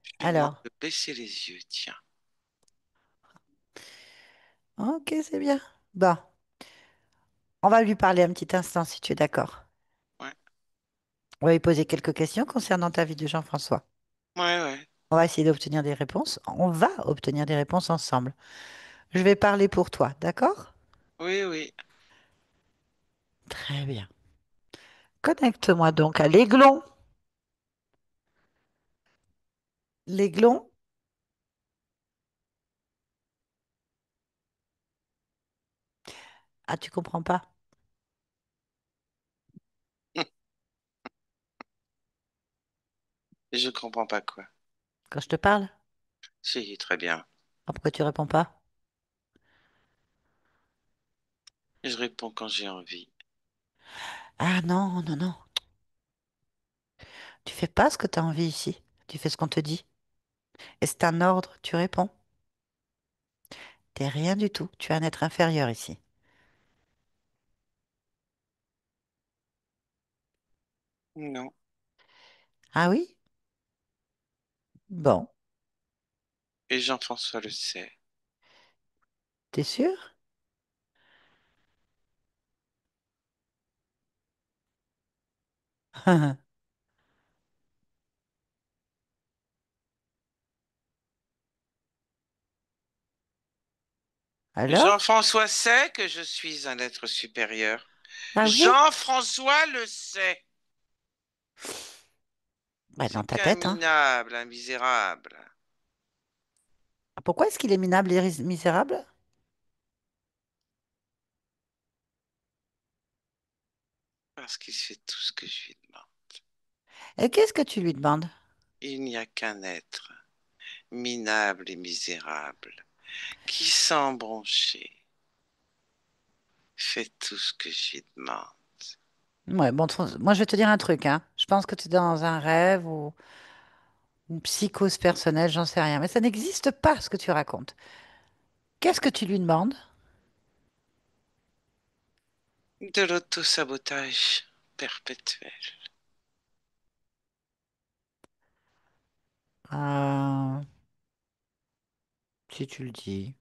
Speaker 3: Je lui demande
Speaker 1: Alors,
Speaker 3: de baisser les yeux, tiens.
Speaker 1: ok, c'est bien. Bon, on va lui parler un petit instant si tu es d'accord.
Speaker 3: Ouais,
Speaker 1: On va lui poser quelques questions concernant ta vie de Jean-François.
Speaker 3: ouais, ouais.
Speaker 1: On va essayer d'obtenir des réponses. On va obtenir des réponses ensemble. Je vais parler pour toi, d'accord?
Speaker 3: Oui, oui.
Speaker 1: Très bien. Connecte-moi donc à l'aiglon. L'aiglon? Ah, tu comprends pas
Speaker 3: Je comprends pas quoi.
Speaker 1: quand je te parle?
Speaker 3: Si, très bien.
Speaker 1: Ah, pourquoi tu réponds pas?
Speaker 3: Je réponds quand j'ai envie.
Speaker 1: Ah non, non, non. Tu fais pas ce que tu as envie ici. Tu fais ce qu'on te dit. Et c'est un ordre, tu réponds. T'es rien du tout. Tu es un être inférieur ici.
Speaker 3: Non.
Speaker 1: Ah oui? Bon,
Speaker 3: Et Jean-François le sait.
Speaker 1: t'es sûr? Alors?
Speaker 3: Jean-François sait que je suis un être supérieur.
Speaker 1: Ah oui?
Speaker 3: Jean-François le sait.
Speaker 1: Bah,
Speaker 3: C'est
Speaker 1: dans ta
Speaker 3: qu'un
Speaker 1: tête, hein.
Speaker 3: minable, un misérable.
Speaker 1: Pourquoi est-ce qu'il est minable et misérable?
Speaker 3: Parce qu'il fait tout ce que je lui demande.
Speaker 1: Et qu'est-ce que tu lui demandes?
Speaker 3: Il n'y a qu'un être, minable et misérable, qui sans broncher fait tout ce que j'y demande.
Speaker 1: Ouais, bon, moi je vais te dire un truc, hein. Je pense que tu es dans un rêve ou une psychose personnelle, j'en sais rien. Mais ça n'existe pas ce que tu racontes. Qu'est-ce que tu lui demandes?
Speaker 3: De l'autosabotage perpétuel.
Speaker 1: Euh, si tu le dis.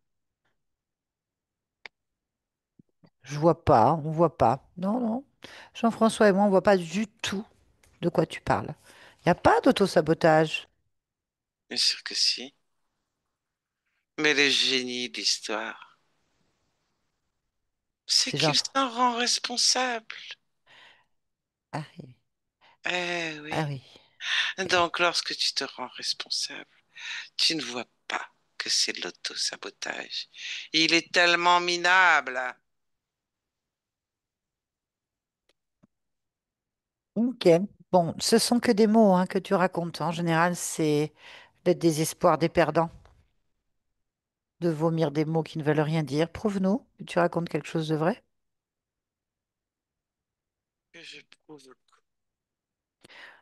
Speaker 1: Je vois pas, on voit pas. Non, non. Jean-François et moi, on voit pas du tout de quoi tu parles. Il n'y a pas d'autosabotage.
Speaker 3: Bien sûr que si. Mais le génie de l'histoire, c'est
Speaker 1: C'est
Speaker 3: qu'il
Speaker 1: Jean.
Speaker 3: s'en rend responsable.
Speaker 1: Ah, oui.
Speaker 3: Eh
Speaker 1: Ah
Speaker 3: oui.
Speaker 1: oui.
Speaker 3: Donc, lorsque tu te rends responsable, tu ne vois pas que c'est de l'autosabotage. Il est tellement minable.
Speaker 1: Ok. Bon, ce sont que des mots hein, que tu racontes. En général, c'est le désespoir des perdants de vomir des mots qui ne veulent rien dire. Prouve-nous que tu racontes quelque chose de vrai.
Speaker 3: Que je prouve.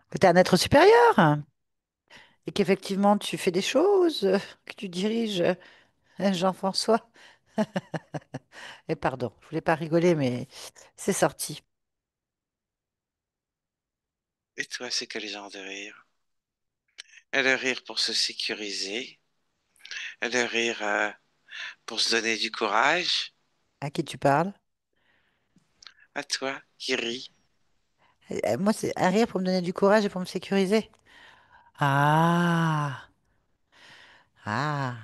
Speaker 1: Que tu es un être supérieur hein, et qu'effectivement tu fais des choses, que tu diriges Jean-François. Et pardon, je voulais pas rigoler, mais c'est sorti.
Speaker 3: Et toi, c'est quel genre de rire? Le rire pour se sécuriser, le rire pour se donner du courage.
Speaker 1: À qui tu parles?
Speaker 3: À toi qui ris.
Speaker 1: Moi, c'est un rire pour me donner du courage et pour me sécuriser. Ah, ah,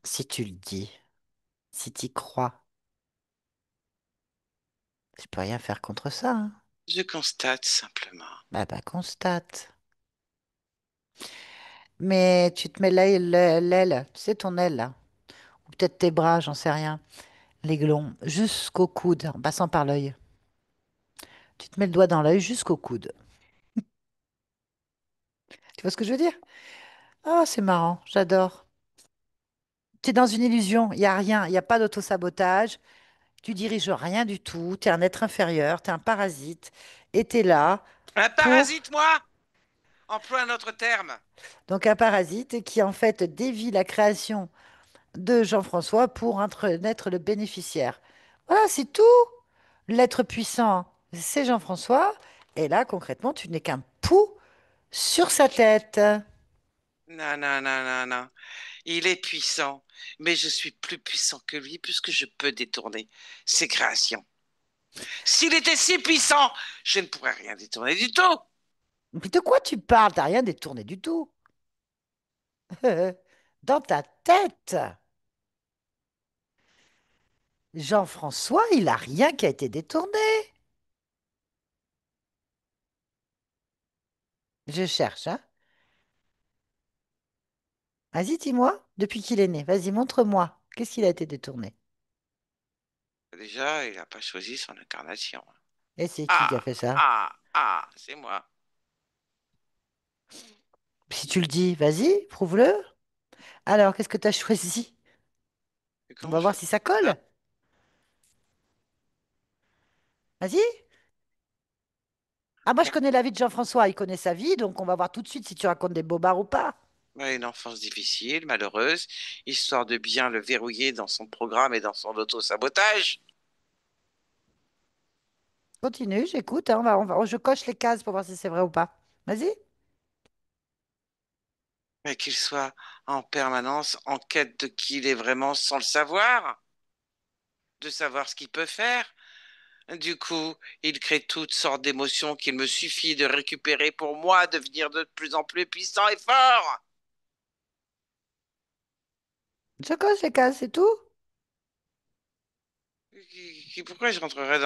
Speaker 1: si tu le dis, si tu y crois, je peux rien faire contre ça. Hein.
Speaker 3: Je constate simplement.
Speaker 1: Bah, constate. Mais tu te mets l'aile, tu sais, ton aile, là. Ou peut-être tes bras, j'en sais rien. L'aiglon, jusqu'au coude, en passant par l'œil. Tu te mets le doigt dans l'œil jusqu'au coude. Tu vois ce que je veux dire? Ah, c'est marrant, j'adore. Tu es dans une illusion, il n'y a rien, il n'y a pas d'autosabotage. Tu diriges rien du tout, tu es un être inférieur, tu es un parasite, et tu es là
Speaker 3: Un
Speaker 1: pour...
Speaker 3: parasite, moi? Emploie un autre terme.
Speaker 1: Donc un parasite qui en fait dévie la création de Jean-François pour en être le bénéficiaire. Voilà, c'est tout. L'être puissant, c'est Jean-François, et là, concrètement, tu n'es qu'un pou sur sa tête.
Speaker 3: Non, non, non, non, non. Il est puissant, mais je suis plus puissant que lui puisque je peux détourner ses créations. S'il était si puissant, je ne pourrais rien détourner du tout.
Speaker 1: Mais de quoi tu parles? T'as rien détourné du tout. Dans ta tête. Jean-François, il a rien qui a été détourné. Je cherche, hein. Vas-y, dis-moi, depuis qu'il est né. Vas-y, montre-moi. Qu'est-ce qu'il a été détourné?
Speaker 3: Déjà, il n'a pas choisi son incarnation.
Speaker 1: Et c'est qui a
Speaker 3: Ah,
Speaker 1: fait ça?
Speaker 3: ah, c'est moi.
Speaker 1: Si tu le dis, vas-y, prouve-le. Alors, qu'est-ce que tu as choisi?
Speaker 3: Et
Speaker 1: On
Speaker 3: comment
Speaker 1: va
Speaker 3: je
Speaker 1: voir
Speaker 3: fais
Speaker 1: si ça
Speaker 3: ça?
Speaker 1: colle. Vas-y. Ah, moi, je connais la vie de Jean-François. Il connaît sa vie, donc on va voir tout de suite si tu racontes des bobards ou pas.
Speaker 3: Ouais, une enfance difficile, malheureuse, histoire de bien le verrouiller dans son programme et dans son auto-sabotage.
Speaker 1: Continue, j'écoute. Hein, je coche les cases pour voir si c'est vrai ou pas. Vas-y.
Speaker 3: Mais qu'il soit en permanence en quête de qui il est vraiment sans le savoir, de savoir ce qu'il peut faire. Du coup, il crée toutes sortes d'émotions qu'il me suffit de récupérer pour moi devenir de plus en plus puissant et fort.
Speaker 1: Je coche les cases, c'est tout.
Speaker 3: Pourquoi je rentrerais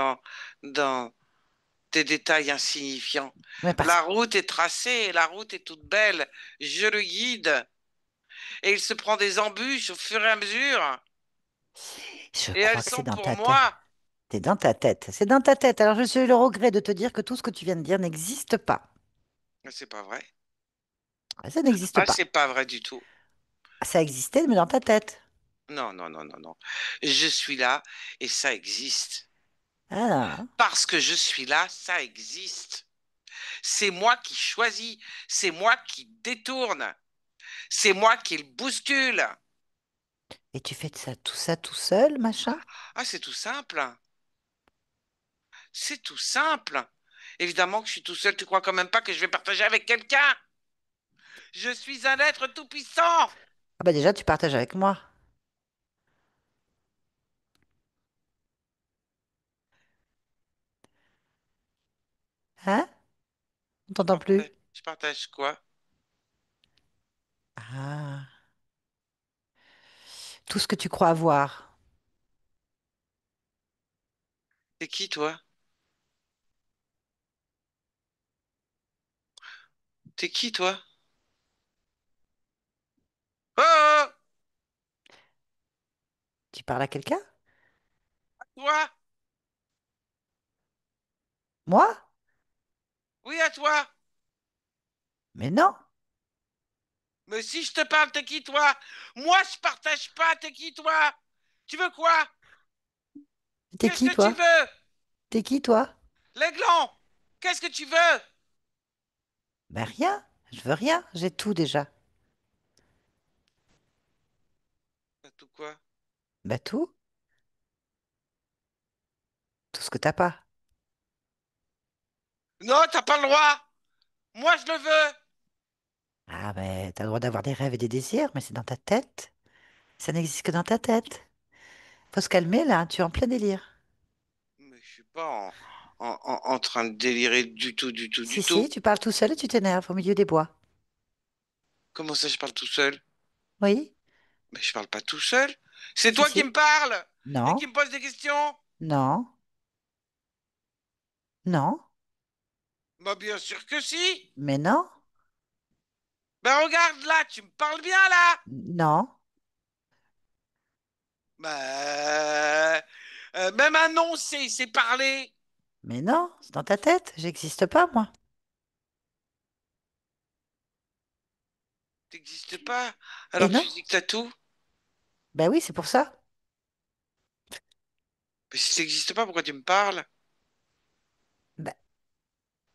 Speaker 3: dans des détails insignifiants?
Speaker 1: Mais parce
Speaker 3: La route est tracée, la route est toute belle. Je le guide et il se prend des embûches au fur et à mesure.
Speaker 1: je
Speaker 3: Et elles
Speaker 1: crois que c'est
Speaker 3: sont
Speaker 1: dans
Speaker 3: pour
Speaker 1: ta tête.
Speaker 3: moi.
Speaker 1: T'es dans ta tête. C'est dans ta tête. Alors, je suis le regret de te dire que tout ce que tu viens de dire n'existe pas.
Speaker 3: Mais c'est pas vrai.
Speaker 1: Ah, ça n'existe
Speaker 3: Ah,
Speaker 1: pas.
Speaker 3: c'est pas vrai du tout.
Speaker 1: Ça existait, mais dans ta tête.
Speaker 3: Non, non, non, non, non. Je suis là et ça existe.
Speaker 1: Ah,
Speaker 3: Parce que je suis là, ça existe. C'est moi qui choisis, c'est moi qui détourne, c'est moi qui le bouscule.
Speaker 1: et tu fais de ça tout seul, machin?
Speaker 3: Ah, c'est tout simple. C'est tout simple. Évidemment que je suis tout seul, tu crois quand même pas que je vais partager avec quelqu'un? Je suis un être tout-puissant.
Speaker 1: Ah bah déjà, tu partages avec moi. Hein? On t'entend plus.
Speaker 3: Je partage quoi?
Speaker 1: Ah, tout ce que tu crois avoir.
Speaker 3: T'es qui, toi? T'es qui, toi? Oh, oh,
Speaker 1: Tu parles à quelqu'un?
Speaker 3: toi?
Speaker 1: Moi?
Speaker 3: Oui, à toi.
Speaker 1: Mais non.
Speaker 3: Mais si je te parle, t'es qui, toi? Moi, je partage pas, t'es qui, toi? Tu veux quoi?
Speaker 1: T'es
Speaker 3: Qu'est-ce
Speaker 1: qui,
Speaker 3: que tu
Speaker 1: toi?
Speaker 3: veux?
Speaker 1: T'es qui, toi?
Speaker 3: L'aiglon, qu'est-ce que tu veux?
Speaker 1: Ben rien. Je veux rien. J'ai tout déjà.
Speaker 3: Tout quoi?
Speaker 1: Ben tout. Tout ce que t'as pas.
Speaker 3: Non, t'as pas le droit. Moi, je le veux.
Speaker 1: Ah ben, t'as le droit d'avoir des rêves et des désirs, mais c'est dans ta tête. Ça n'existe que dans ta tête. Faut se calmer là, tu es en plein délire.
Speaker 3: Mais je suis pas en train de délirer du tout, du tout,
Speaker 1: Si,
Speaker 3: du
Speaker 1: si,
Speaker 3: tout.
Speaker 1: tu parles tout seul et tu t'énerves au milieu des bois.
Speaker 3: Comment ça, je parle tout seul?
Speaker 1: Oui?
Speaker 3: Mais je parle pas tout seul. C'est
Speaker 1: Si,
Speaker 3: toi qui
Speaker 1: si.
Speaker 3: me parles et
Speaker 1: Non,
Speaker 3: qui me pose des questions.
Speaker 1: non, non,
Speaker 3: Bah, bien sûr que si.
Speaker 1: mais non,
Speaker 3: Ben, regarde là, tu me parles bien là.
Speaker 1: non,
Speaker 3: Bah, même un non, c'est parler.
Speaker 1: mais non, c'est dans ta tête. J'existe pas, moi.
Speaker 3: T'existes pas.
Speaker 1: Et
Speaker 3: Alors que
Speaker 1: non?
Speaker 3: tu dis que t'as tout.
Speaker 1: Ben oui, c'est pour ça.
Speaker 3: Mais si t'existes pas, pourquoi tu me parles?
Speaker 1: Ben,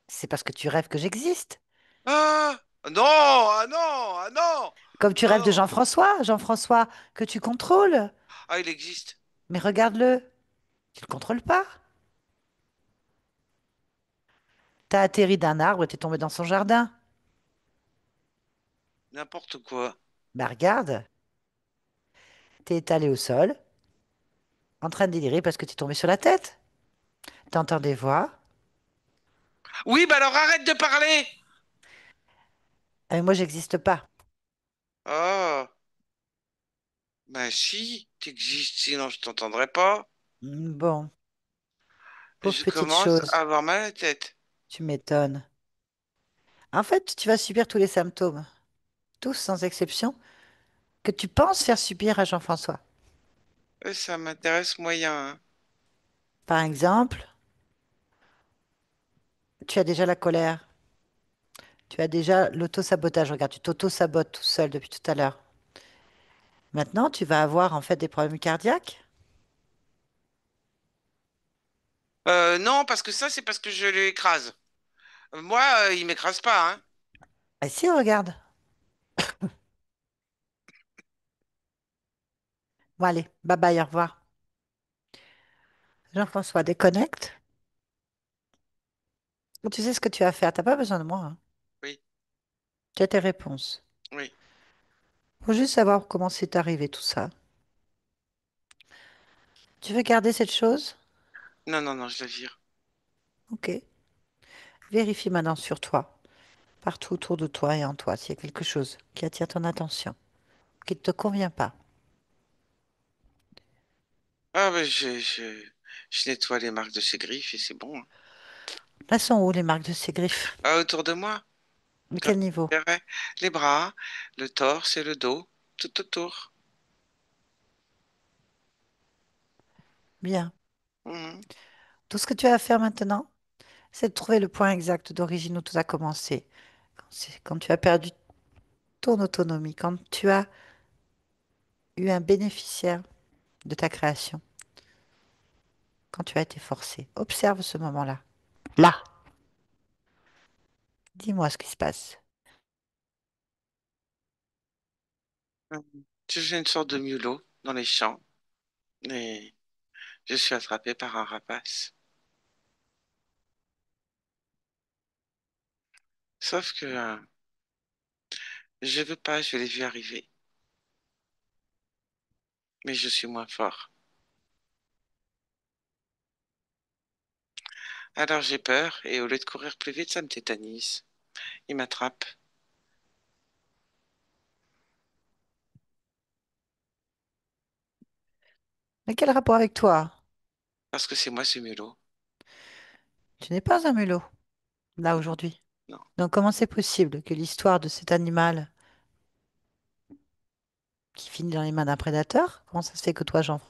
Speaker 1: c'est parce que tu rêves que j'existe.
Speaker 3: Ah, non, ah non, ah non,
Speaker 1: Comme tu rêves de
Speaker 3: non.
Speaker 1: Jean-François, Jean-François que tu contrôles.
Speaker 3: Ah, il existe.
Speaker 1: Mais regarde-le, tu le contrôles pas. T'as atterri d'un arbre et t'es tombé dans son jardin.
Speaker 3: N'importe quoi.
Speaker 1: Ben regarde, t'es étalé au sol, en train de délirer parce que t'es tombé sur la tête. T'entends des voix.
Speaker 3: Oui, bah alors arrête de parler.
Speaker 1: Moi, j'existe pas.
Speaker 3: Ah, bah si, t'existes, sinon je t'entendrai pas.
Speaker 1: Bon, pauvre
Speaker 3: Je
Speaker 1: petite
Speaker 3: commence
Speaker 1: chose,
Speaker 3: à avoir mal à la tête.
Speaker 1: tu m'étonnes. En fait, tu vas subir tous les symptômes, tous sans exception, que tu penses faire subir à Jean-François.
Speaker 3: Ça m'intéresse moyen, hein.
Speaker 1: Par exemple, tu as déjà la colère, tu as déjà l'auto-sabotage. Regarde, tu t'auto-sabotes tout seul depuis tout à l'heure. Maintenant, tu vas avoir en fait des problèmes cardiaques.
Speaker 3: Non, parce que ça, c'est parce que je l'écrase. Moi, il m'écrase pas, hein.
Speaker 1: Ah si, regarde. Bon, allez, bye bye, au revoir. Jean-François, déconnecte. Tu sais ce que tu vas faire, t'as pas besoin de moi, hein.
Speaker 3: Oui,
Speaker 1: Tu as tes réponses.
Speaker 3: oui.
Speaker 1: Faut juste savoir comment c'est arrivé tout ça. Tu veux garder cette chose?
Speaker 3: Non, non, non, je la vire.
Speaker 1: Ok. Vérifie maintenant sur toi, partout autour de toi et en toi, s'il y a quelque chose qui attire ton attention, qui ne te convient pas.
Speaker 3: Ah, bah, je nettoie les marques de ces griffes et c'est bon, hein.
Speaker 1: Là sont où les marques de ces griffes?
Speaker 3: Ah, autour de moi,
Speaker 1: De
Speaker 3: comme
Speaker 1: quel niveau?
Speaker 3: tu verrais, les bras, le torse et le dos, tout autour.
Speaker 1: Bien.
Speaker 3: Mhm.
Speaker 1: Tout ce que tu as à faire maintenant, c'est de trouver le point exact d'origine où tout a commencé. Quand tu as perdu ton autonomie, quand tu as eu un bénéficiaire de ta création, quand tu as été forcé. Observe ce moment-là. Là, dis-moi ce qui se passe.
Speaker 3: Mhm. Je fais une sorte de mulot dans les champs et je suis attrapé par un rapace. Sauf que je veux pas, je l'ai vu arriver, mais je suis moins fort. Alors j'ai peur et au lieu de courir plus vite, ça me tétanise. Il m'attrape
Speaker 1: Mais quel rapport avec toi?
Speaker 3: parce que c'est moi ce mulot.
Speaker 1: Tu n'es pas un mulot, là, aujourd'hui.
Speaker 3: Non.
Speaker 1: Donc, comment c'est possible que l'histoire de cet animal qui finit dans les mains d'un prédateur, comment ça se fait que toi, Jean?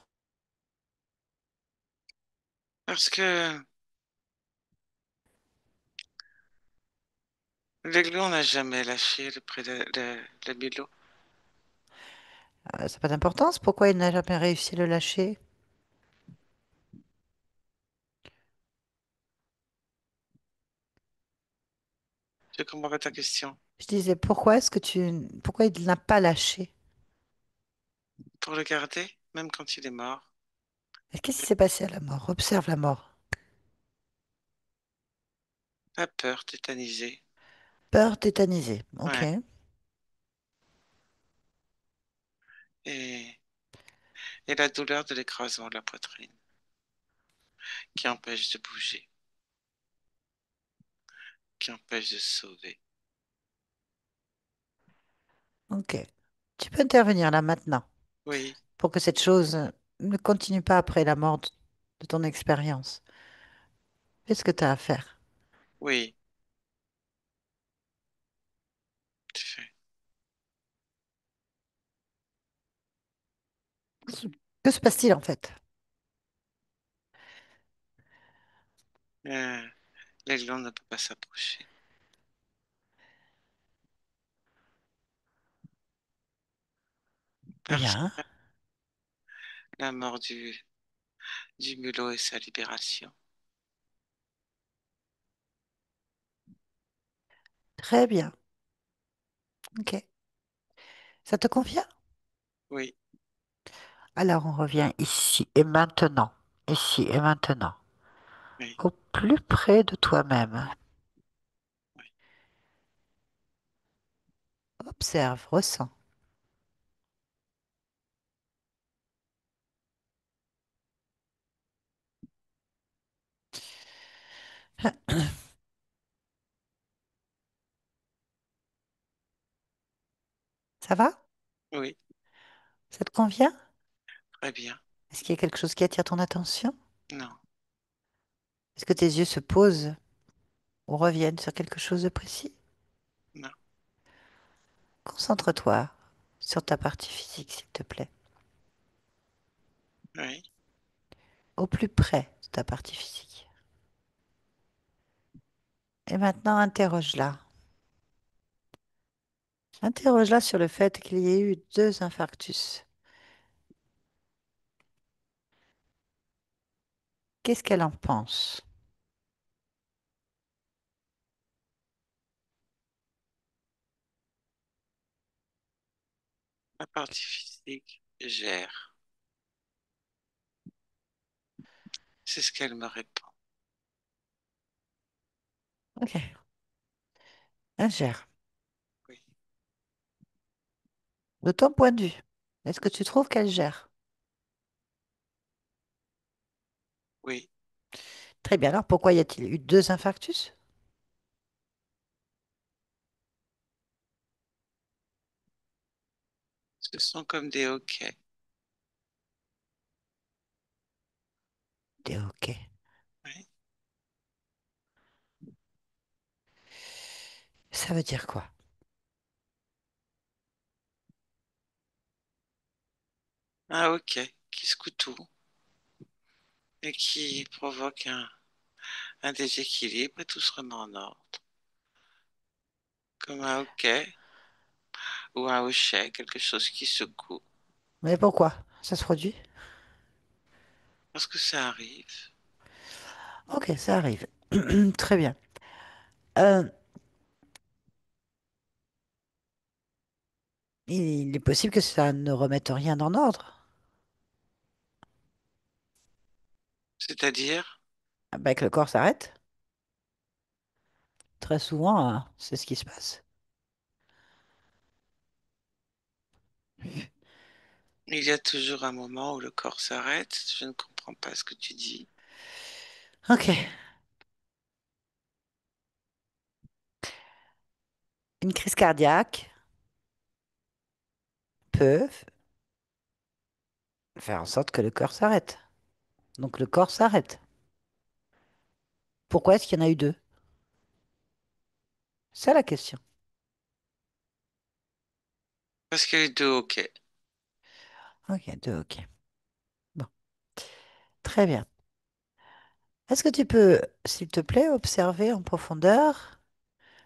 Speaker 3: Parce que l'aiglon n'a jamais lâché le mulot.
Speaker 1: Ça n'a pas d'importance. Pourquoi il n'a jamais réussi à le lâcher?
Speaker 3: Je comprends pas ta question.
Speaker 1: Je disais, pourquoi il n'a pas lâché?
Speaker 3: Pour le garder, même quand il est mort,
Speaker 1: Et qu'est-ce qui s'est passé à la mort? Observe la mort.
Speaker 3: pas peur, tétanisé.
Speaker 1: Peur tétanisée. Ok.
Speaker 3: Ouais. Et, et la douleur de l'écrasement de la poitrine qui empêche de bouger, qui empêche de se sauver.
Speaker 1: Ok. Tu peux intervenir là maintenant
Speaker 3: Oui,
Speaker 1: pour que cette chose ne continue pas après la mort de ton expérience. Fais ce que tu as à faire.
Speaker 3: oui, tu fais.
Speaker 1: Que se passe-t-il en fait?
Speaker 3: Euh, L'aiglon ne peut pas s'approcher parce
Speaker 1: Bien.
Speaker 3: que la mort du mulot est sa libération.
Speaker 1: Très bien. Ok. Ça te convient?
Speaker 3: Oui,
Speaker 1: Alors on revient ici et maintenant. Ici et maintenant.
Speaker 3: oui,
Speaker 1: Au plus près de toi-même.
Speaker 3: oui.
Speaker 1: Observe, ressens. Ça va?
Speaker 3: Oui,
Speaker 1: Ça te convient?
Speaker 3: très bien.
Speaker 1: Est-ce qu'il y a quelque chose qui attire ton attention?
Speaker 3: Non,
Speaker 1: Est-ce que tes yeux se posent ou reviennent sur quelque chose de précis?
Speaker 3: non,
Speaker 1: Concentre-toi sur ta partie physique, s'il te plaît.
Speaker 3: oui,
Speaker 1: Au plus près de ta partie physique. Et maintenant, interroge-la. Interroge-la sur le fait qu'il y ait eu 2 infarctus. Qu'est-ce qu'elle en pense?
Speaker 3: la partie physique gère. C'est ce qu'elle me répond.
Speaker 1: Ok, elle gère.
Speaker 3: Oui,
Speaker 1: De ton point de vue, est-ce que tu trouves qu'elle gère?
Speaker 3: oui,
Speaker 1: Très bien, alors pourquoi y a-t-il eu 2 infarctus?
Speaker 3: ce sont comme des hoquets.
Speaker 1: T'es ok.
Speaker 3: Oui.
Speaker 1: Ça veut dire quoi?
Speaker 3: Un hoquet qui secoue tout et qui provoque un déséquilibre et tout se remet en ordre. Comme un hoquet ou un hochet, quelque chose qui secoue.
Speaker 1: Mais pourquoi ça se produit?
Speaker 3: Parce que ça arrive.
Speaker 1: Ok, ça arrive. Très bien. Euh, il est possible que ça ne remette rien en ordre.
Speaker 3: C'est-à-dire,
Speaker 1: Ah bah, que le corps s'arrête. Très souvent, c'est ce qui se passe.
Speaker 3: il y a toujours un moment où le corps s'arrête. Je ne comprends pas ce que tu dis.
Speaker 1: Ok. Une crise cardiaque peut faire en sorte que le cœur s'arrête. Donc le corps s'arrête. Pourquoi est-ce qu'il y en a eu deux? C'est la question.
Speaker 3: Parce qu'il y a eu deux hoquets.
Speaker 1: Ok, deux, ok. Bon, très bien. Est-ce que tu peux, s'il te plaît, observer en profondeur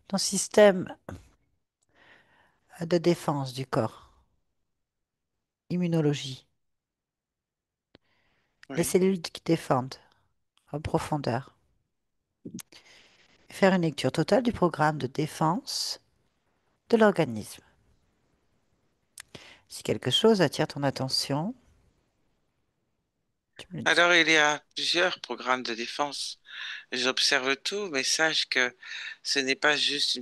Speaker 1: ton système de défense du corps, immunologie, les
Speaker 3: Oui.
Speaker 1: cellules qui défendent en profondeur? Faire une lecture totale du programme de défense de l'organisme. Si quelque chose attire ton attention, tu me le dis.
Speaker 3: Alors, il y a plusieurs programmes de défense. J'observe tout, mais sache que ce n'est pas juste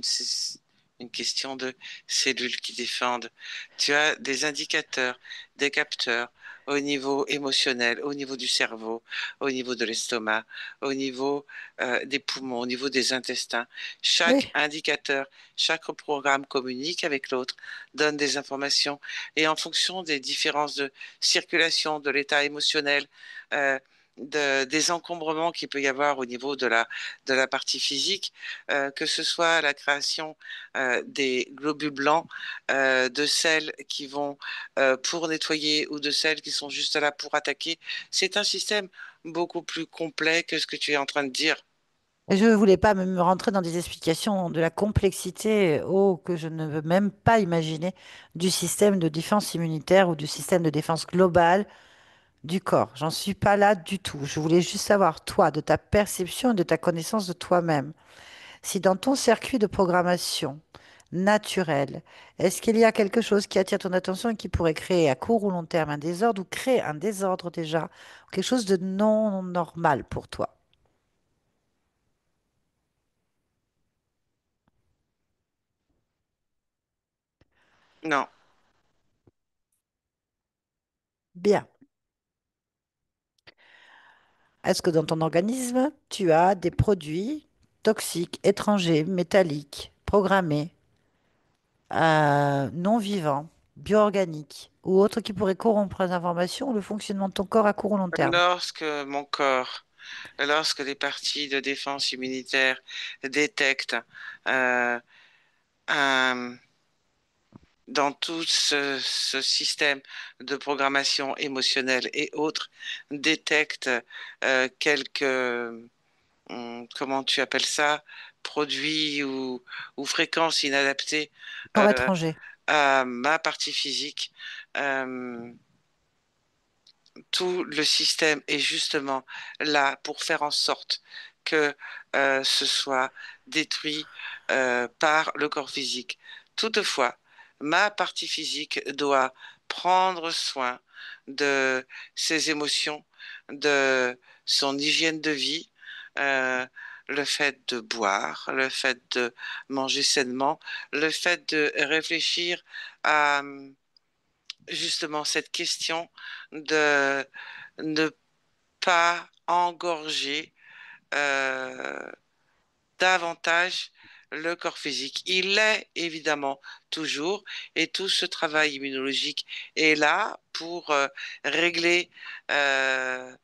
Speaker 3: une question de cellules qui défendent. Tu as des indicateurs, des capteurs au niveau émotionnel, au niveau du cerveau, au niveau de l'estomac, au niveau des poumons, au niveau des intestins. Chaque
Speaker 1: Oui,
Speaker 3: indicateur, chaque programme communique avec l'autre, donne des informations et en fonction des différences de circulation, de l'état émotionnel, euh, des encombrements qu'il peut y avoir au niveau de la partie physique, que ce soit la création des globules blancs, de celles qui vont pour nettoyer ou de celles qui sont juste là pour attaquer. C'est un système beaucoup plus complet que ce que tu es en train de dire.
Speaker 1: je ne voulais pas me rentrer dans des explications de la complexité, oh, que je ne veux même pas imaginer, du système de défense immunitaire ou du système de défense globale du corps. J'en suis pas là du tout. Je voulais juste savoir, toi, de ta perception et de ta connaissance de toi-même, si dans ton circuit de programmation naturel, est-ce qu'il y a quelque chose qui attire ton attention et qui pourrait créer à court ou long terme un désordre ou créer un désordre déjà, quelque chose de non normal pour toi?
Speaker 3: Non.
Speaker 1: Bien. Est-ce que dans ton organisme, tu as des produits toxiques, étrangers, métalliques, programmés, non vivants, bio-organiques ou autres qui pourraient corrompre les informations ou le fonctionnement de ton corps à court ou long terme?
Speaker 3: Lorsque mon corps, lorsque les parties de défense immunitaire détectent euh, un, dans tout ce système de programmation émotionnelle et autres, détectent quelques, comment tu appelles ça, produits ou fréquences inadaptées
Speaker 1: Corps
Speaker 3: euh,
Speaker 1: étranger.
Speaker 3: à ma partie physique. euh, Tout le système est justement là pour faire en sorte que ce soit détruit par le corps physique. Toutefois, ma partie physique doit prendre soin de ses émotions, de son hygiène de vie, euh, le fait de boire, le fait de manger sainement, le fait de réfléchir à justement cette question de ne pas engorger euh, davantage le corps physique. Il l'est évidemment toujours, et tout ce travail immunologique est là pour régler euh,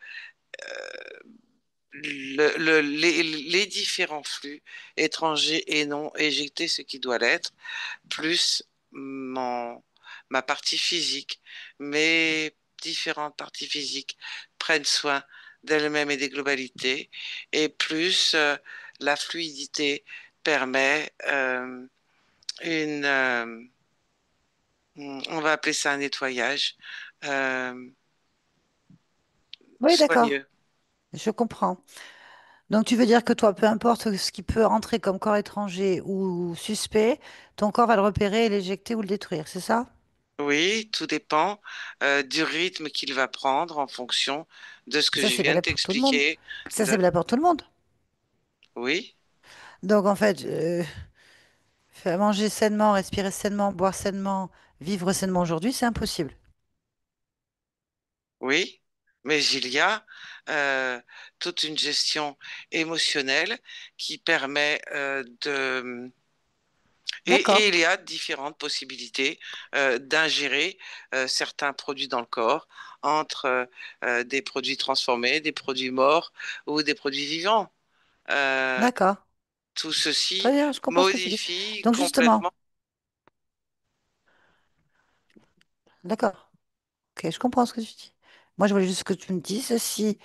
Speaker 3: les différents flux étrangers et non, éjecter ce qui doit l'être, plus mon, ma partie physique. Mes différentes parties physiques prennent soin d'elle-même et des globalités, et plus la fluidité permet une, on va appeler ça un nettoyage euh,
Speaker 1: Oui, d'accord,
Speaker 3: soigneux.
Speaker 1: je comprends. Donc tu veux dire que toi, peu importe ce qui peut entrer comme corps étranger ou suspect, ton corps va le repérer et l'éjecter ou le détruire, c'est ça?
Speaker 3: Oui, tout dépend du rythme qu'il va prendre en fonction de ce que
Speaker 1: Ça,
Speaker 3: je
Speaker 1: c'est
Speaker 3: viens de
Speaker 1: valable pour tout le monde.
Speaker 3: t'expliquer.
Speaker 1: Ça, c'est
Speaker 3: De...
Speaker 1: valable pour tout le monde.
Speaker 3: Oui,
Speaker 1: Donc en fait, faire manger sainement, respirer sainement, boire sainement, vivre sainement aujourd'hui, c'est impossible.
Speaker 3: oui, mais il y a euh, toute une gestion émotionnelle qui permet et
Speaker 1: D'accord,
Speaker 3: il y a différentes possibilités d'ingérer certains produits dans le corps, entre des produits transformés, des produits morts ou des produits vivants. Euh,
Speaker 1: d'accord.
Speaker 3: tout
Speaker 1: Très
Speaker 3: ceci
Speaker 1: bien, je comprends ce que tu dis.
Speaker 3: modifie
Speaker 1: Donc justement,
Speaker 3: complètement
Speaker 1: d'accord. Ok, je comprends ce que tu dis. Moi, je voulais juste que tu me dises si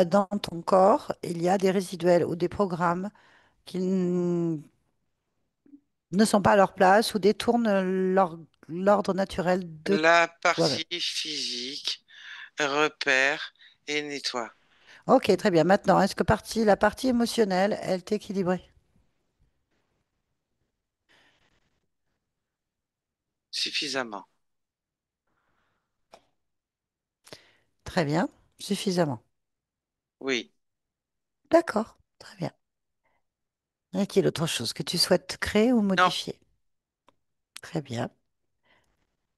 Speaker 1: dans ton corps, il y a des résiduels ou des programmes qui ne sont pas à leur place ou détournent l'ordre naturel de
Speaker 3: la
Speaker 1: toi-même.
Speaker 3: partie physique, repère et nettoie
Speaker 1: Ok, très bien. Maintenant, est-ce que la partie émotionnelle, elle t'est équilibrée?
Speaker 3: suffisamment.
Speaker 1: Très bien, suffisamment.
Speaker 3: Oui.
Speaker 1: D'accord, très bien. Y a-t-il autre chose que tu souhaites créer ou
Speaker 3: Non,
Speaker 1: modifier? Très bien.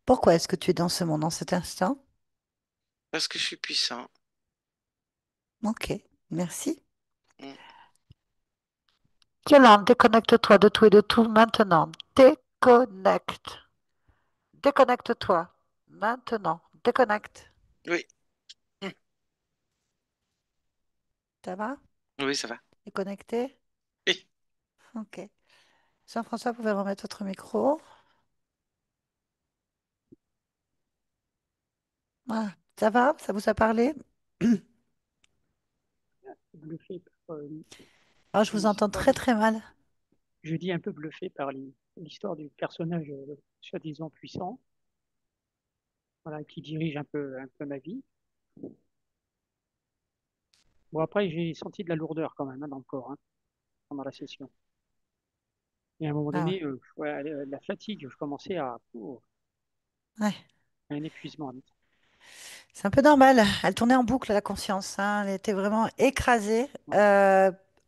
Speaker 1: Pourquoi est-ce que tu es dans ce monde en cet instant?
Speaker 3: parce que je suis puissant.
Speaker 1: Ok, merci.
Speaker 3: Mm.
Speaker 1: Yolande, déconnecte-toi de tout et de tout maintenant. Déconnecte. Déconnecte-toi. Maintenant. Déconnecte.
Speaker 3: Oui. Mm.
Speaker 1: Ça va?
Speaker 3: Oui, ça va.
Speaker 1: Déconnecté?
Speaker 3: Oui.
Speaker 1: Ok. Jean-François, vous pouvez remettre votre micro. Ah, ça va? Ça vous a parlé?
Speaker 2: Bluffé par
Speaker 1: Ah, je vous entends
Speaker 2: l'histoire
Speaker 1: très
Speaker 2: du,
Speaker 1: très mal.
Speaker 2: je dis un peu bluffé par l'histoire du personnage soi-disant puissant, voilà, qui dirige un peu ma vie. Bon, après, j'ai senti de la lourdeur quand même, hein, dans le corps, hein, pendant la session. Et à un moment
Speaker 1: Ah
Speaker 2: donné, ouais, la fatigue, je commençais
Speaker 1: ouais. Ouais.
Speaker 2: à un épuisement.
Speaker 1: C'est un peu normal. Elle tournait en boucle, la conscience, hein. Elle était vraiment écrasée,
Speaker 2: Ouais.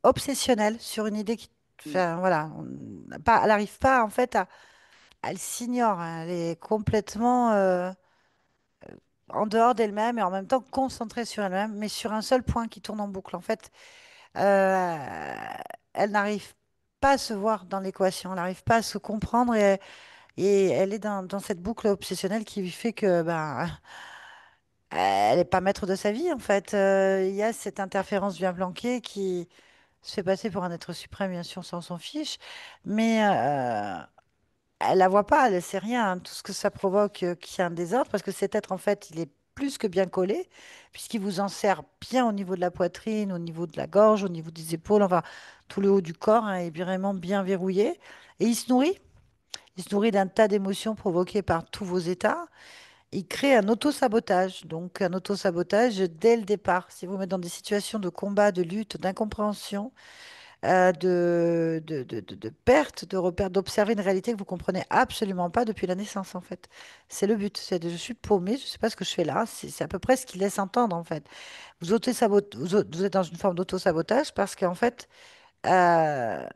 Speaker 1: obsessionnelle sur une idée qui...
Speaker 2: Mm.
Speaker 1: Enfin, voilà. Elle n'arrive pas, en fait, à... Elle s'ignore, hein. Elle est complètement en dehors d'elle-même et en même temps concentrée sur elle-même, mais sur un seul point qui tourne en boucle. En fait, euh, elle n'arrive pas à se voir dans l'équation. Elle n'arrive pas à se comprendre et elle est dans cette boucle obsessionnelle qui lui fait que... Ben, elle n'est pas maître de sa vie, en fait. Il y a cette interférence bien planquée qui se fait passer pour un être suprême, bien sûr, sans s'en fiche. Mais elle la voit pas, elle sait rien, hein. Tout ce que ça provoque, qu'il y a un désordre, parce que cet être, en fait, il est plus que bien collé, puisqu'il vous en sert bien au niveau de la poitrine, au niveau de la gorge, au niveau des épaules, enfin, tout le haut du corps, hein, est vraiment bien verrouillé. Et il se nourrit. Il se nourrit d'un tas d'émotions provoquées par tous vos états. Il crée un auto-sabotage. Donc, un auto-sabotage dès le départ. Si vous mettez dans des situations de combat, de lutte, d'incompréhension, de perte de repère, d'observer une réalité que vous comprenez absolument pas depuis la naissance, en fait. C'est le but. Je suis paumé, je sais pas ce que je fais là. C'est à peu près ce qu'il laisse entendre, en fait. Vous êtes dans une forme d'auto-sabotage parce qu'en fait, euh,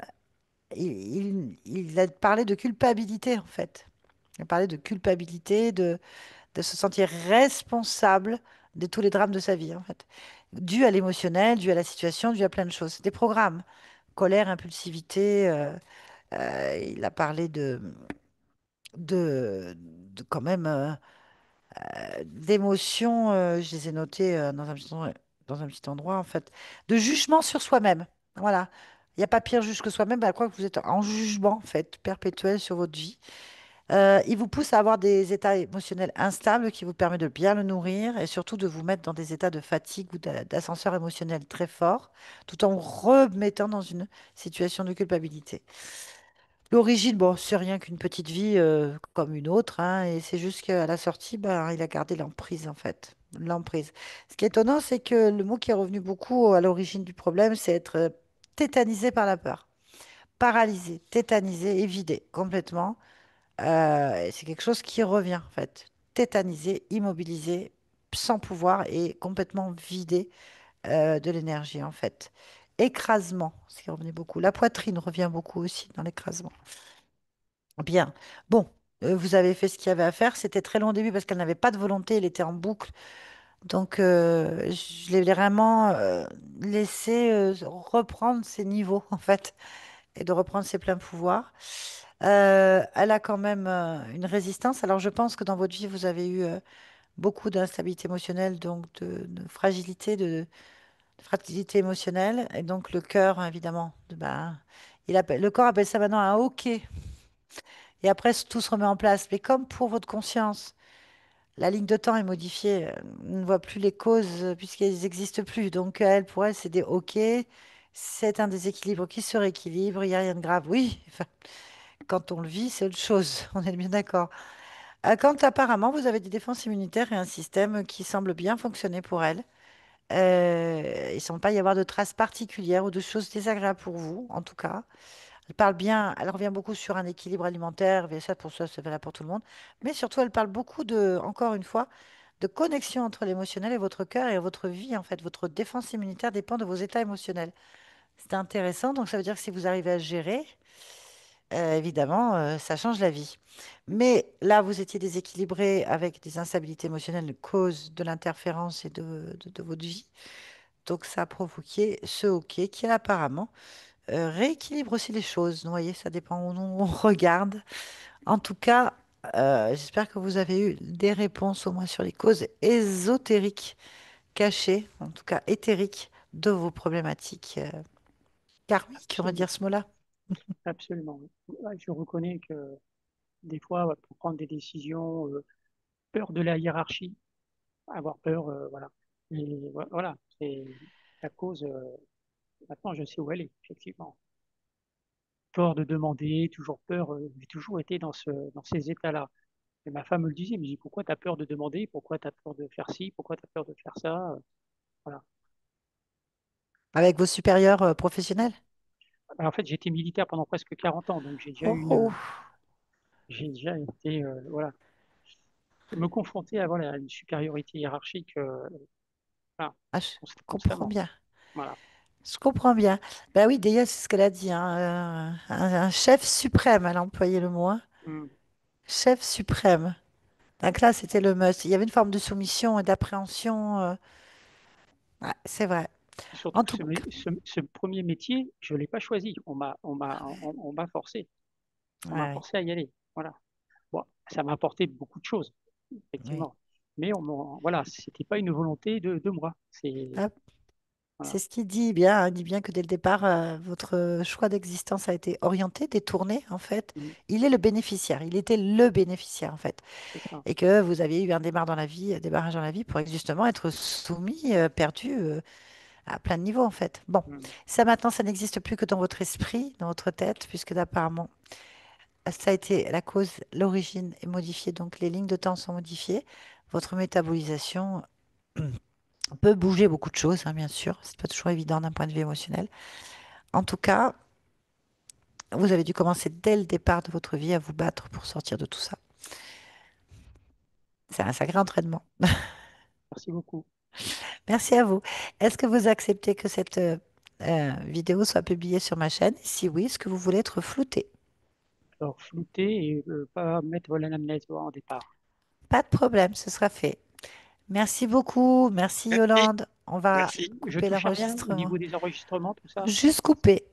Speaker 1: il a parlé de culpabilité, en fait. Il a parlé de culpabilité, de se sentir responsable de tous les drames de sa vie, en fait. Dû à l'émotionnel, dû à la situation, dû à plein de choses. Des programmes, colère, impulsivité. Il a parlé quand même d'émotions, je les ai notées dans un petit endroit, en fait, de jugement sur soi-même. Voilà. Il n'y a pas pire juge que soi-même, bah, quoi que vous êtes en jugement, en fait, perpétuel sur votre vie. Il vous pousse à avoir des états émotionnels instables qui vous permettent de bien le nourrir et surtout de vous mettre dans des états de fatigue ou d'ascenseur émotionnel très fort, tout en remettant dans une situation de culpabilité. L'origine, bon, c'est rien qu'une petite vie comme une autre, hein, et c'est juste qu'à la sortie, ben, il a gardé l'emprise en fait. L'emprise. Ce qui est étonnant, c'est que le mot qui est revenu beaucoup à l'origine du problème, c'est être tétanisé par la peur. Paralysé, tétanisé et vidé complètement. Et c'est quelque chose qui revient en fait. Tétanisé, immobilisé, sans pouvoir et complètement vidé de l'énergie en fait. Écrasement, ce qui revenait beaucoup. La poitrine revient beaucoup aussi dans l'écrasement. Bien. Bon, vous avez fait ce qu'il y avait à faire. C'était très long au début parce qu'elle n'avait pas de volonté, elle était en boucle. Donc, je l'ai vraiment laissé reprendre ses niveaux en fait et de reprendre ses pleins pouvoirs. Elle a quand même une résistance. Alors, je pense que dans votre vie, vous avez eu beaucoup d'instabilité émotionnelle, donc de fragilité émotionnelle. Et donc, le cœur, évidemment, ben, le corps appelle ça maintenant un hockey. Et après, tout se remet en place. Mais comme pour votre conscience, la ligne de temps est modifiée, on ne voit plus les causes puisqu'elles n'existent plus. Donc, elle, pour elle, c'est des OK. C'est un déséquilibre qui se rééquilibre. Il n'y a rien de grave. Oui, enfin, quand on le vit, c'est autre chose. On est bien d'accord. Quand apparemment, vous avez des défenses immunitaires et un système qui semble bien fonctionner pour elle. Il ne semble pas y avoir de traces particulières ou de choses désagréables pour vous, en tout cas. Elle parle bien, elle revient beaucoup sur un équilibre alimentaire, et ça, pour ça, c'est valable pour tout le monde. Mais surtout, elle parle beaucoup de, encore une fois, de connexion entre l'émotionnel et votre cœur et votre vie, en fait. Votre défense immunitaire dépend de vos états émotionnels. C'est intéressant, donc ça veut dire que si vous arrivez à gérer, évidemment, ça change la vie. Mais là, vous étiez déséquilibré avec des instabilités émotionnelles cause de l'interférence et de votre vie. Donc ça a provoqué ce hockey qui apparemment rééquilibre aussi les choses. Vous voyez, ça dépend où on regarde. En tout cas, j'espère que vous avez eu des réponses au moins sur les causes ésotériques cachées, en tout cas éthériques, de vos problématiques karmiques, on va dire
Speaker 2: Absolument,
Speaker 1: ce mot-là.
Speaker 2: absolument. Ouais, je reconnais que des fois, ouais, pour prendre des décisions, peur de la hiérarchie, avoir peur, voilà. Et voilà, c'est la cause. Maintenant, je sais où elle est, effectivement. Peur de demander, toujours peur. J'ai toujours été dans ces états-là. Et ma femme me le disait, elle me dit, pourquoi tu as peur de demander? Pourquoi tu as peur de faire ci? Pourquoi tu as peur de faire ça? Voilà.
Speaker 1: Avec vos supérieurs professionnels?
Speaker 2: Alors, en fait, j'ai été militaire pendant presque 40 ans, donc
Speaker 1: Oh,
Speaker 2: j'ai déjà été, voilà, me confronter à voilà, une supériorité hiérarchique voilà,
Speaker 1: ah, je comprends
Speaker 2: constamment.
Speaker 1: bien.
Speaker 2: Voilà.
Speaker 1: Je comprends bien. Ben oui, d'ailleurs, c'est ce qu'elle a dit, hein, un chef suprême, elle a employé le mot, hein.
Speaker 2: Mm.
Speaker 1: Chef suprême. Donc là, c'était le must. Il y avait une forme de soumission et d'appréhension. Ouais, c'est vrai.
Speaker 2: Surtout
Speaker 1: En
Speaker 2: que
Speaker 1: tout cas,
Speaker 2: ce premier métier, je ne l'ai pas choisi. On m'a forcé. On m'a
Speaker 1: ouais,
Speaker 2: forcé à y aller. Voilà. Bon, ça m'a apporté beaucoup de choses,
Speaker 1: oui.
Speaker 2: effectivement. Mais voilà, c'était pas une volonté de moi.
Speaker 1: Hop,
Speaker 2: Voilà.
Speaker 1: c'est ce qu'il dit bien, hein. Il dit bien que dès le départ, votre choix d'existence a été orienté, détourné, en fait.
Speaker 2: Mm.
Speaker 1: Il est le bénéficiaire. Il était le bénéficiaire, en fait.
Speaker 2: C'est ça.
Speaker 1: Et que vous aviez eu un démarrage dans la vie, démarrage dans la vie pour justement être soumis, perdu à plein de niveaux, en fait. Bon,
Speaker 2: Mm.
Speaker 1: ça maintenant, ça n'existe plus que dans votre esprit, dans votre tête, puisque apparemment, ça a été la cause, l'origine est modifiée, donc les lignes de temps sont modifiées. Votre métabolisation peut bouger beaucoup de choses, hein, bien sûr. C'est pas toujours évident d'un point de vue émotionnel. En tout cas, vous avez dû commencer dès le départ de votre vie à vous battre pour sortir de tout ça. C'est un sacré entraînement.
Speaker 2: Merci beaucoup.
Speaker 1: Merci à vous. Est-ce que vous acceptez que cette vidéo soit publiée sur ma chaîne? Si oui, est-ce que vous voulez être flouté?
Speaker 2: Alors, flouter et pas mettre l'anamnèse en départ.
Speaker 1: Pas de problème, ce sera fait. Merci beaucoup. Merci
Speaker 3: Merci,
Speaker 1: Yolande. On va
Speaker 3: merci.
Speaker 2: Je
Speaker 1: couper
Speaker 2: touche à rien au
Speaker 1: l'enregistrement.
Speaker 2: niveau des enregistrements, tout ça.
Speaker 1: Juste couper.